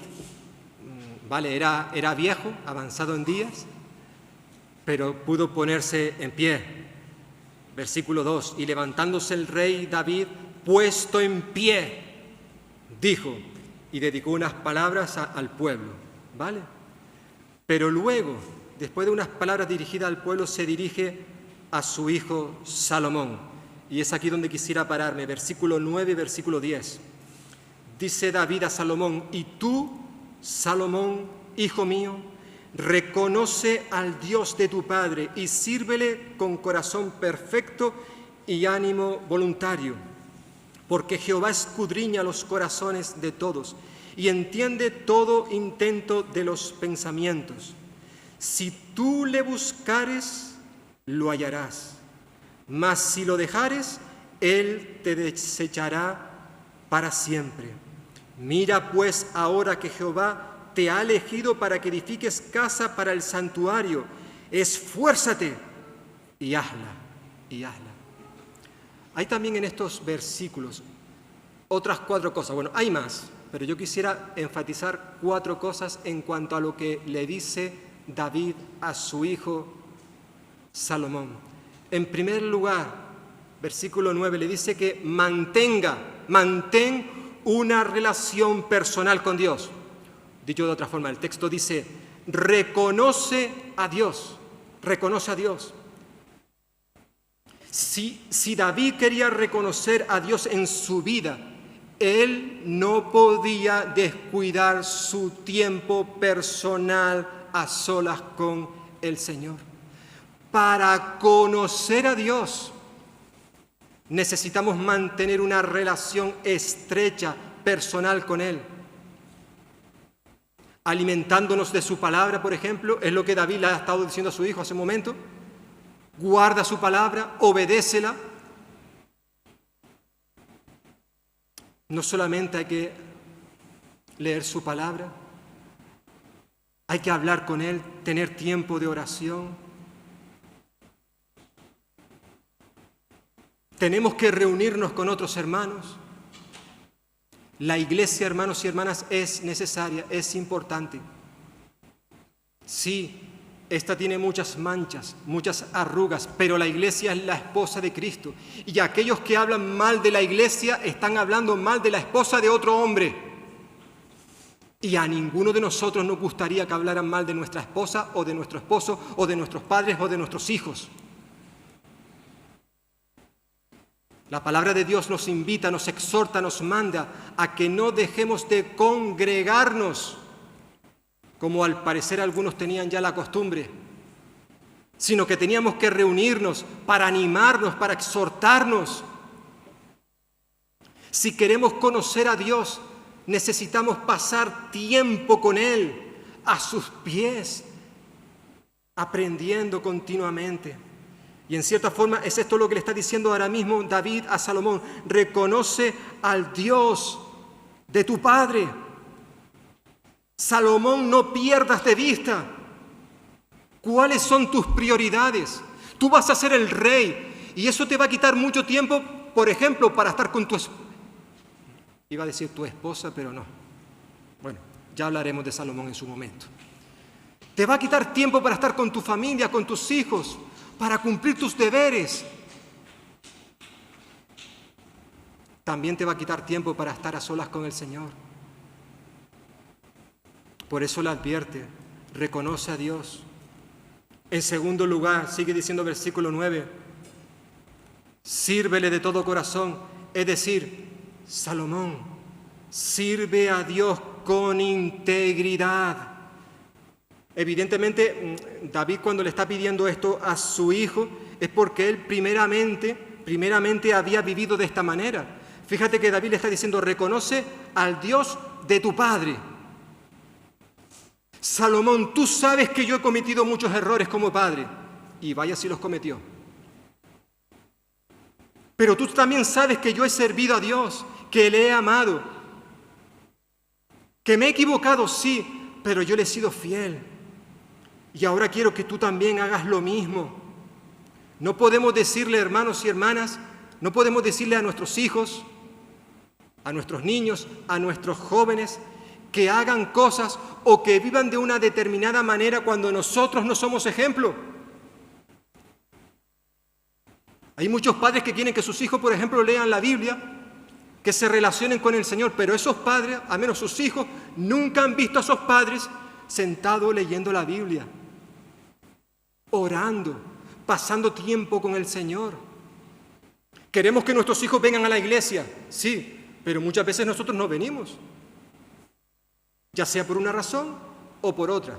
era viejo, avanzado en días, pero pudo ponerse en pie. Versículo 2, y levantándose el rey David, puesto en pie, dijo, y dedicó unas palabras al pueblo, ¿vale? Pero luego, después de unas palabras dirigidas al pueblo, se dirige a su hijo Salomón. Y es aquí donde quisiera pararme, versículo 9 y versículo 10. Dice David a Salomón, y tú, Salomón, hijo mío, reconoce al Dios de tu padre y sírvele con corazón perfecto y ánimo voluntario, porque Jehová escudriña los corazones de todos y entiende todo intento de los pensamientos. Si tú le buscares, lo hallarás, mas si lo dejares, él te desechará para siempre. Mira pues ahora que Jehová te ha elegido para que edifiques casa para el santuario. Esfuérzate y hazla, y hazla. Hay también en estos versículos otras 4 cosas. Bueno, hay más, pero yo quisiera enfatizar 4 cosas en cuanto a lo que le dice David a su hijo Salomón? En primer lugar, versículo 9 le dice que mantén una relación personal con Dios. Dicho de otra forma, el texto dice, reconoce a Dios. Si David quería reconocer a Dios en su vida, él no podía descuidar su tiempo personal a solas con el Señor. Para conocer a Dios, necesitamos mantener una relación estrecha, personal con Él. Alimentándonos de su palabra, por ejemplo, es lo que David le ha estado diciendo a su hijo hace un momento. Guarda su palabra, obedécela. No solamente hay que leer su palabra, hay que hablar con Él, tener tiempo de oración. Tenemos que reunirnos con otros hermanos. La iglesia, hermanos y hermanas, es necesaria, es importante. Sí, esta tiene muchas manchas, muchas arrugas, pero la iglesia es la esposa de Cristo. Y aquellos que hablan mal de la iglesia están hablando mal de la esposa de otro hombre. Y a ninguno de nosotros nos gustaría que hablaran mal de nuestra esposa o de nuestro esposo o de nuestros padres o de nuestros hijos. La palabra de Dios nos invita, nos exhorta, nos manda a que no dejemos de congregarnos, como al parecer algunos tenían ya la costumbre, sino que teníamos que reunirnos para animarnos, para exhortarnos. Si queremos conocer a Dios, necesitamos pasar tiempo con Él, a sus pies, aprendiendo continuamente. Y en cierta forma es esto lo que le está diciendo ahora mismo David a Salomón. Reconoce al Dios de tu padre. Salomón, no pierdas de vista cuáles son tus prioridades. Tú vas a ser el rey y eso te va a quitar mucho tiempo, por ejemplo, para estar con tu esposa. Iba a decir tu esposa, pero no. Bueno, ya hablaremos de Salomón en su momento. Te va a quitar tiempo para estar con tu familia, con tus hijos, para cumplir tus deberes. También te va a quitar tiempo para estar a solas con el Señor. Por eso le advierte, reconoce a Dios. En segundo lugar, sigue diciendo versículo 9, sírvele de todo corazón, es decir, Salomón, sirve a Dios con integridad. Evidentemente, David cuando le está pidiendo esto a su hijo es porque él primeramente había vivido de esta manera. Fíjate que David le está diciendo, reconoce al Dios de tu padre. Salomón, tú sabes que yo he cometido muchos errores como padre, y vaya si los cometió. Pero tú también sabes que yo he servido a Dios, que le he amado, que me he equivocado, sí, pero yo le he sido fiel. Y ahora quiero que tú también hagas lo mismo. No podemos decirle, hermanos y hermanas, no podemos decirle a nuestros hijos, a nuestros niños, a nuestros jóvenes, que hagan cosas o que vivan de una determinada manera cuando nosotros no somos ejemplo. Hay muchos padres que quieren que sus hijos, por ejemplo, lean la Biblia, que se relacionen con el Señor, pero esos padres, al menos sus hijos, nunca han visto a esos padres sentados leyendo la Biblia, orando, pasando tiempo con el Señor. Queremos que nuestros hijos vengan a la iglesia, sí, pero muchas veces nosotros no venimos, ya sea por una razón o por otra.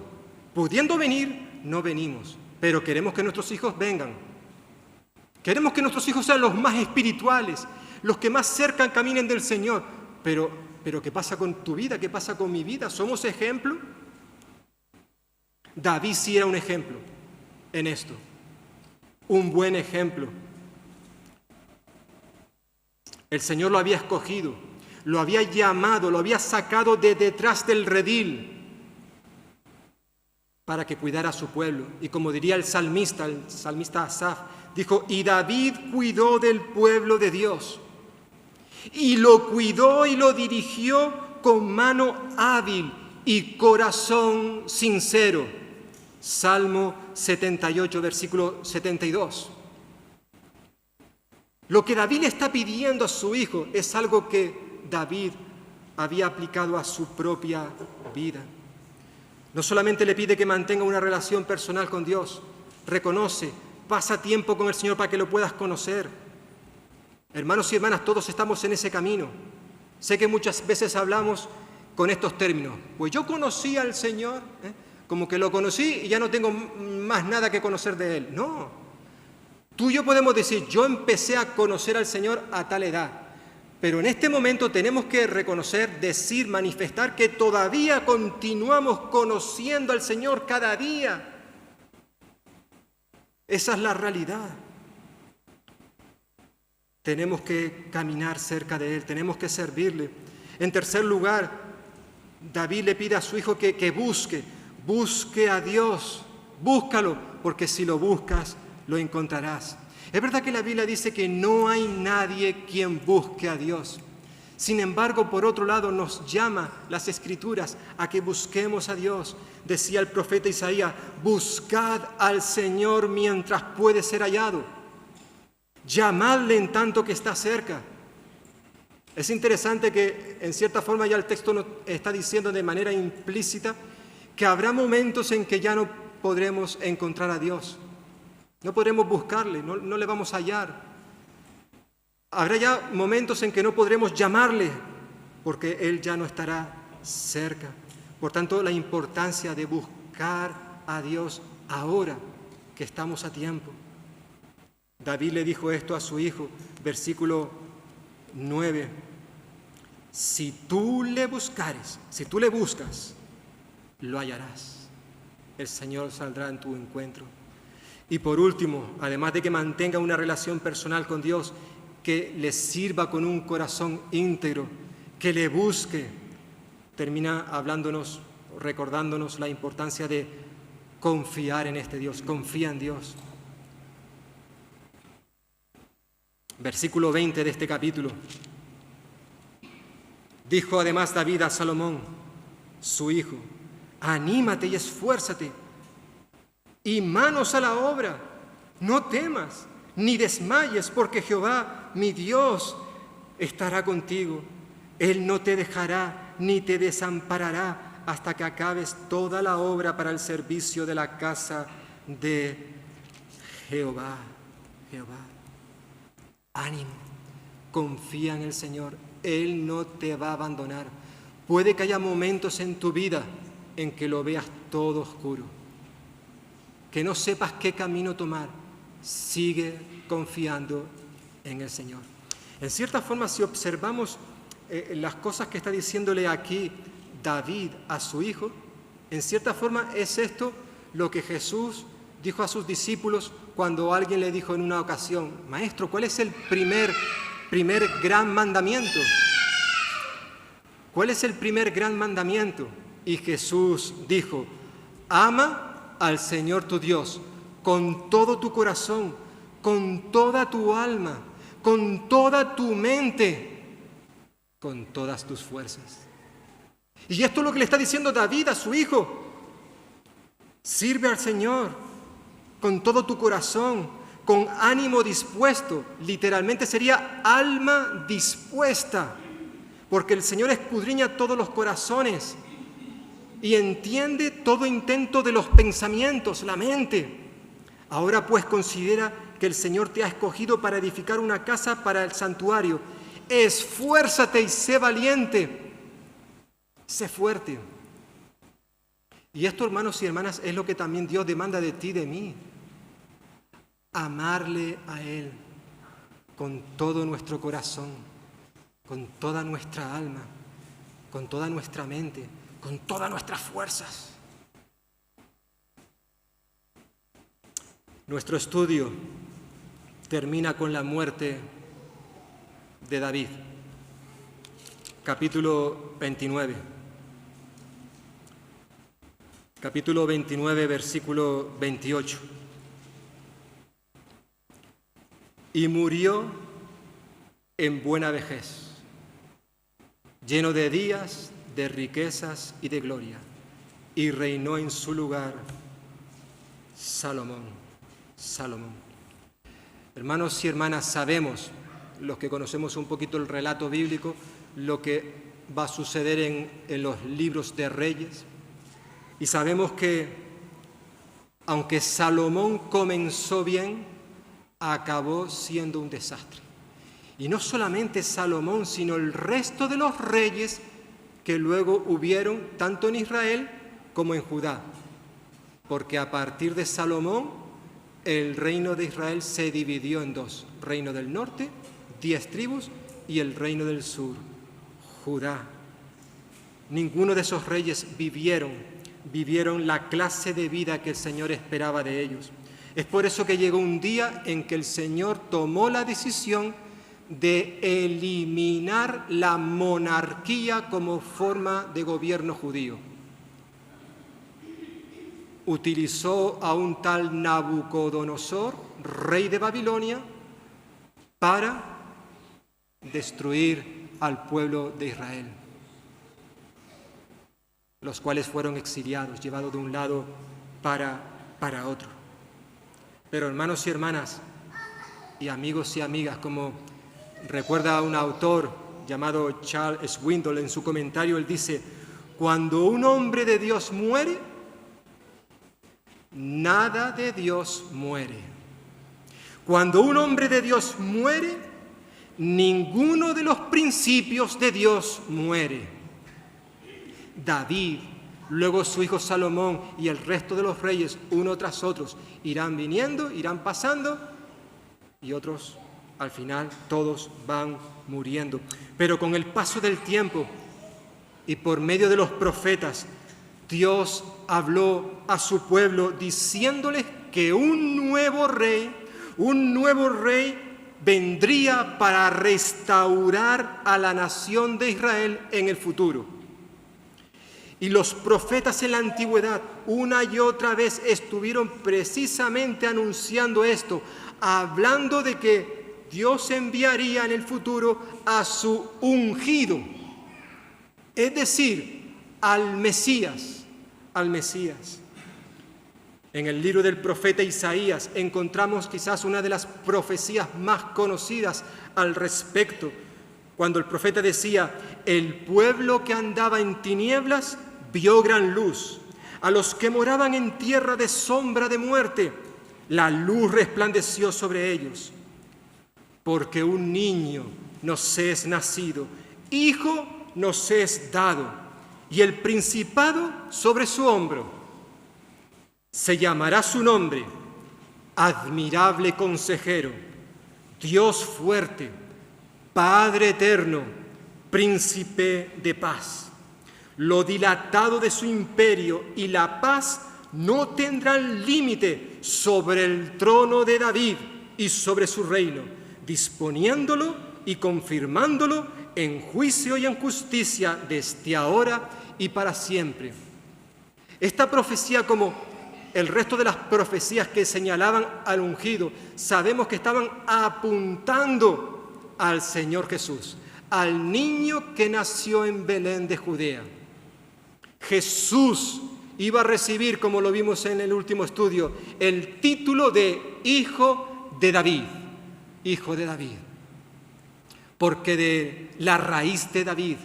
Pudiendo venir, no venimos, pero queremos que nuestros hijos vengan. Queremos que nuestros hijos sean los más espirituales, los que más cerca caminen del Señor. Pero ¿qué pasa con tu vida? ¿Qué pasa con mi vida? ¿Somos ejemplo? David sí era un ejemplo en esto, un buen ejemplo. El Señor lo había escogido, lo había llamado, lo había sacado de detrás del redil para que cuidara a su pueblo. Y como diría el salmista Asaf, dijo, y David cuidó del pueblo de Dios, y lo cuidó y lo dirigió con mano hábil y corazón sincero. Salmo 78, versículo 72. Lo que David le está pidiendo a su hijo es algo que David había aplicado a su propia vida. No solamente le pide que mantenga una relación personal con Dios, reconoce, pasa tiempo con el Señor para que lo puedas conocer. Hermanos y hermanas, todos estamos en ese camino. Sé que muchas veces hablamos con estos términos. Pues yo conocí al Señor, como que lo conocí y ya no tengo más nada que conocer de Él. No. Tú y yo podemos decir, yo empecé a conocer al Señor a tal edad. Pero en este momento tenemos que reconocer, decir, manifestar que todavía continuamos conociendo al Señor cada día. Esa es la realidad. Tenemos que caminar cerca de Él, tenemos que servirle. En tercer lugar, David le pide a su hijo que busque a Dios, búscalo, porque si lo buscas, lo encontrarás. Es verdad que la Biblia dice que no hay nadie quien busque a Dios. Sin embargo, por otro lado, nos llama las Escrituras a que busquemos a Dios. Decía el profeta Isaías, buscad al Señor mientras puede ser hallado. Llamadle en tanto que está cerca. Es interesante que en cierta forma ya el texto nos está diciendo de manera implícita que habrá momentos en que ya no podremos encontrar a Dios. No podremos buscarle, no le vamos a hallar. Habrá ya momentos en que no podremos llamarle porque Él ya no estará cerca. Por tanto, la importancia de buscar a Dios ahora que estamos a tiempo. David le dijo esto a su hijo, versículo 9. Si tú le buscares, si tú le buscas, lo hallarás. El Señor saldrá en tu encuentro. Y por último, además de que mantenga una relación personal con Dios, que le sirva con un corazón íntegro, que le busque, termina hablándonos, recordándonos la importancia de confiar en este Dios, confía en Dios. Versículo 20 de este capítulo. Dijo además David a Salomón, su hijo, anímate y esfuérzate, y manos a la obra, no temas, ni desmayes, porque Jehová, mi Dios, estará contigo. Él no te dejará, ni te desamparará, hasta que acabes toda la obra para el servicio de la casa de Jehová. Ánimo, confía en el Señor, Él no te va a abandonar. Puede que haya momentos en tu vida en que lo veas todo oscuro, que no sepas qué camino tomar. Sigue confiando en el Señor. En cierta forma, si observamos las cosas que está diciéndole aquí David a su hijo, en cierta forma es esto lo que Jesús dijo a sus discípulos cuando alguien le dijo en una ocasión, Maestro, ¿cuál es el primer gran mandamiento? ¿Cuál es el primer gran mandamiento? Y Jesús dijo, ama al Señor tu Dios con todo tu corazón, con toda tu alma, con toda tu mente, con todas tus fuerzas. Y esto es lo que le está diciendo David a su hijo. Sirve al Señor con todo tu corazón, con ánimo dispuesto. Literalmente sería alma dispuesta, porque el Señor escudriña todos los corazones y entiende todo intento de los pensamientos, la mente. Ahora pues considera que el Señor te ha escogido para edificar una casa para el santuario. Esfuérzate y sé valiente, sé fuerte. Y esto, hermanos y hermanas, es lo que también Dios demanda de ti y de mí. Amarle a Él con todo nuestro corazón, con toda nuestra alma, con toda nuestra mente, con todas nuestras fuerzas. Nuestro estudio termina con la muerte de David. Capítulo 29. Capítulo 29, versículo 28. Y murió en buena vejez, lleno de días, de riquezas y de gloria, y reinó en su lugar Salomón. Salomón. Hermanos y hermanas, sabemos, los que conocemos un poquito el relato bíblico, lo que va a suceder en los libros de Reyes. Y sabemos que, aunque Salomón comenzó bien, acabó siendo un desastre. Y no solamente Salomón, sino el resto de los reyes que luego hubieron, tanto en Israel como en Judá. Porque a partir de Salomón, el reino de Israel se dividió en dos: reino del norte, 10 tribus, y el reino del sur, Judá. Ninguno de esos reyes vivieron la clase de vida que el Señor esperaba de ellos. Es por eso que llegó un día en que el Señor tomó la decisión de eliminar la monarquía como forma de gobierno judío. Utilizó a un tal Nabucodonosor, rey de Babilonia, para destruir al pueblo de Israel, los cuales fueron exiliados, llevados de un lado para otro. Pero hermanos y hermanas, y amigos y amigas, como recuerda un autor llamado Charles Swindoll en su comentario, él dice: cuando un hombre de Dios muere, nada de Dios muere. Cuando un hombre de Dios muere, ninguno de los principios de Dios muere. David, luego su hijo Salomón y el resto de los reyes, uno tras otros, irán viniendo, irán pasando, y otros, al final, todos van muriendo. Pero con el paso del tiempo y por medio de los profetas, Dios habló a su pueblo diciéndoles que un nuevo rey vendría para restaurar a la nación de Israel en el futuro. Y los profetas en la antigüedad una y otra vez estuvieron precisamente anunciando esto, hablando de que Dios enviaría en el futuro a su ungido, es decir, al Mesías. En el libro del profeta Isaías encontramos quizás una de las profecías más conocidas al respecto, cuando el profeta decía: el pueblo que andaba en tinieblas vio gran luz, a los que moraban en tierra de sombra de muerte, la luz resplandeció sobre ellos. Porque un niño nos es nacido, hijo nos es dado, y el principado sobre su hombro. Se llamará su nombre Admirable Consejero, Dios fuerte, Padre eterno, Príncipe de paz. Lo dilatado de su imperio y la paz no tendrán límite sobre el trono de David y sobre su reino, disponiéndolo y confirmándolo en juicio y en justicia desde ahora y para siempre. Esta profecía, como el resto de las profecías que señalaban al ungido, sabemos que estaban apuntando al Señor Jesús, al niño que nació en Belén de Judea. Jesús iba a recibir, como lo vimos en el último estudio, el título de Hijo de David, Hijo de David, porque de la raíz de David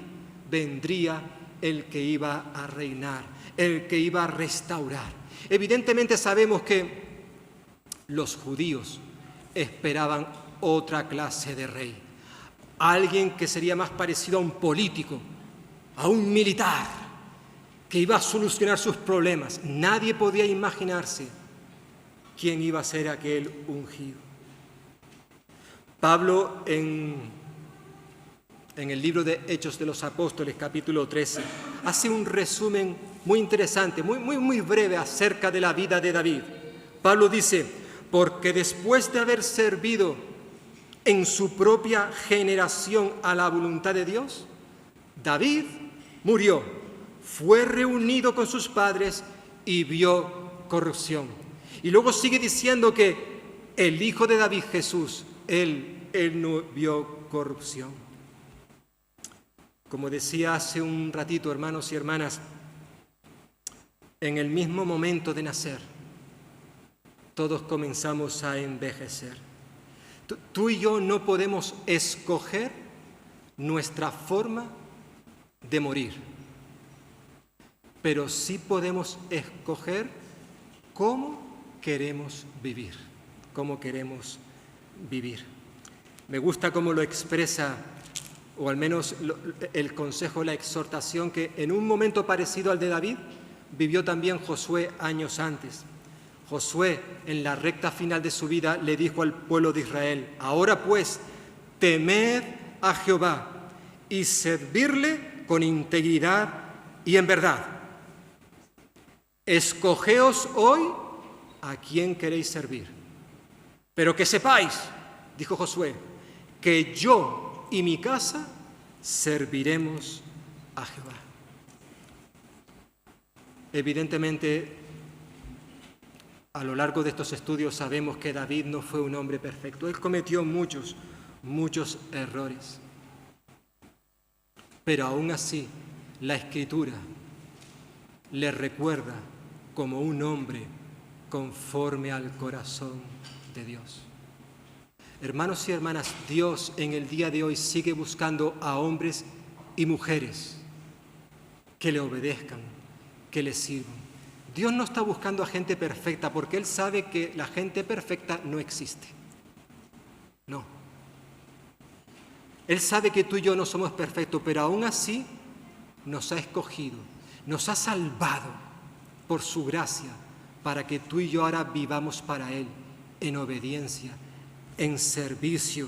vendría el que iba a reinar, el que iba a restaurar. Evidentemente sabemos que los judíos esperaban otra clase de rey, alguien que sería más parecido a un político, a un militar, que iba a solucionar sus problemas. Nadie podía imaginarse quién iba a ser aquel ungido. Pablo en el libro de Hechos de los Apóstoles, capítulo 13, hace un resumen muy interesante, muy breve acerca de la vida de David. Pablo dice: porque después de haber servido en su propia generación a la voluntad de Dios, David murió, fue reunido con sus padres y vio corrupción. Y luego sigue diciendo que el hijo de David, Jesús, él no vio corrupción. Como decía hace un ratito, hermanos y hermanas, en el mismo momento de nacer, todos comenzamos a envejecer. Tú y yo no podemos escoger nuestra forma de morir, pero sí podemos escoger cómo queremos vivir, cómo queremos vivir. Me gusta cómo lo expresa, o al menos el consejo, la exhortación que en un momento parecido al de David vivió también Josué años antes. Josué, en la recta final de su vida, le dijo al pueblo de Israel: ahora pues, temed a Jehová y servirle con integridad y en verdad. Escogeos hoy a quién queréis servir. Pero que sepáis, dijo Josué, que yo y mi casa serviremos a Jehová. Evidentemente, a lo largo de estos estudios sabemos que David no fue un hombre perfecto. Él cometió muchos errores. Pero aún así, la Escritura le recuerda como un hombre conforme al corazón de Dios. Hermanos y hermanas, Dios en el día de hoy sigue buscando a hombres y mujeres que le obedezcan, que le sirvan. Dios no está buscando a gente perfecta porque Él sabe que la gente perfecta no existe. No. Él sabe que tú y yo no somos perfectos, pero aún así nos ha escogido, nos ha salvado por su gracia para que tú y yo ahora vivamos para Él en obediencia, en servicio,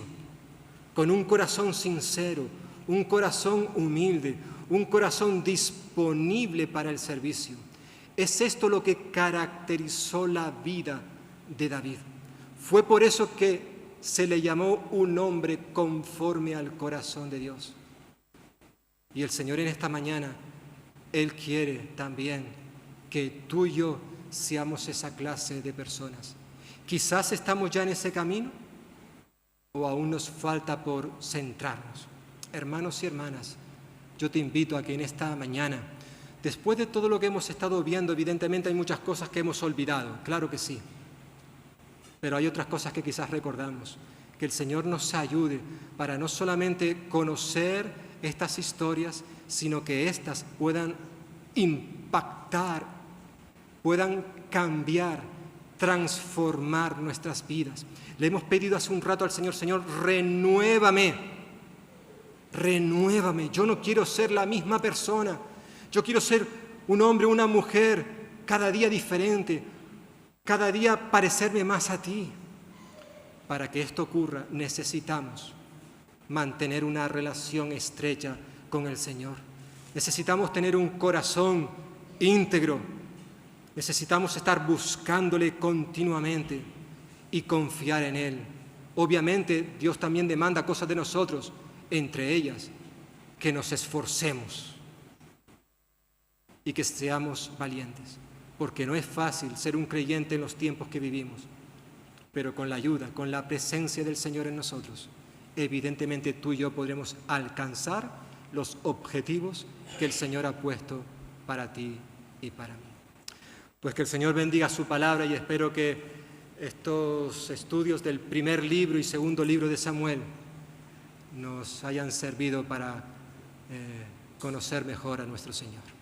con un corazón sincero, un corazón humilde, un corazón disponible para el servicio. Es esto lo que caracterizó la vida de David. Fue por eso que se le llamó un hombre conforme al corazón de Dios. Y el Señor en esta mañana, Él quiere también que tú y yo seamos esa clase de personas. Quizás estamos ya en ese camino o aún nos falta por centrarnos. Hermanos y hermanas, yo te invito a que en esta mañana, después de todo lo que hemos estado viendo, evidentemente hay muchas cosas que hemos olvidado, claro que sí, pero hay otras cosas que quizás recordamos. Que el Señor nos ayude para no solamente conocer estas historias, sino que éstas puedan impactar, puedan cambiar, transformar nuestras vidas. Le hemos pedido hace un rato al Señor: Señor, renuévame, renuévame. Yo no quiero ser la misma persona. Yo quiero ser un hombre, una mujer, cada día diferente, cada día parecerme más a ti. Para que esto ocurra, necesitamos mantener una relación estrecha con el Señor. Necesitamos tener un corazón íntegro. Necesitamos estar buscándole continuamente y confiar en Él. Obviamente, Dios también demanda cosas de nosotros, entre ellas, que nos esforcemos y que seamos valientes, porque no es fácil ser un creyente en los tiempos que vivimos, pero con la ayuda, con la presencia del Señor en nosotros, evidentemente tú y yo podremos alcanzar los objetivos que el Señor ha puesto para ti y para mí. Pues que el Señor bendiga su palabra, y espero que estos estudios del primer libro y segundo libro de Samuel nos hayan servido para conocer mejor a nuestro Señor.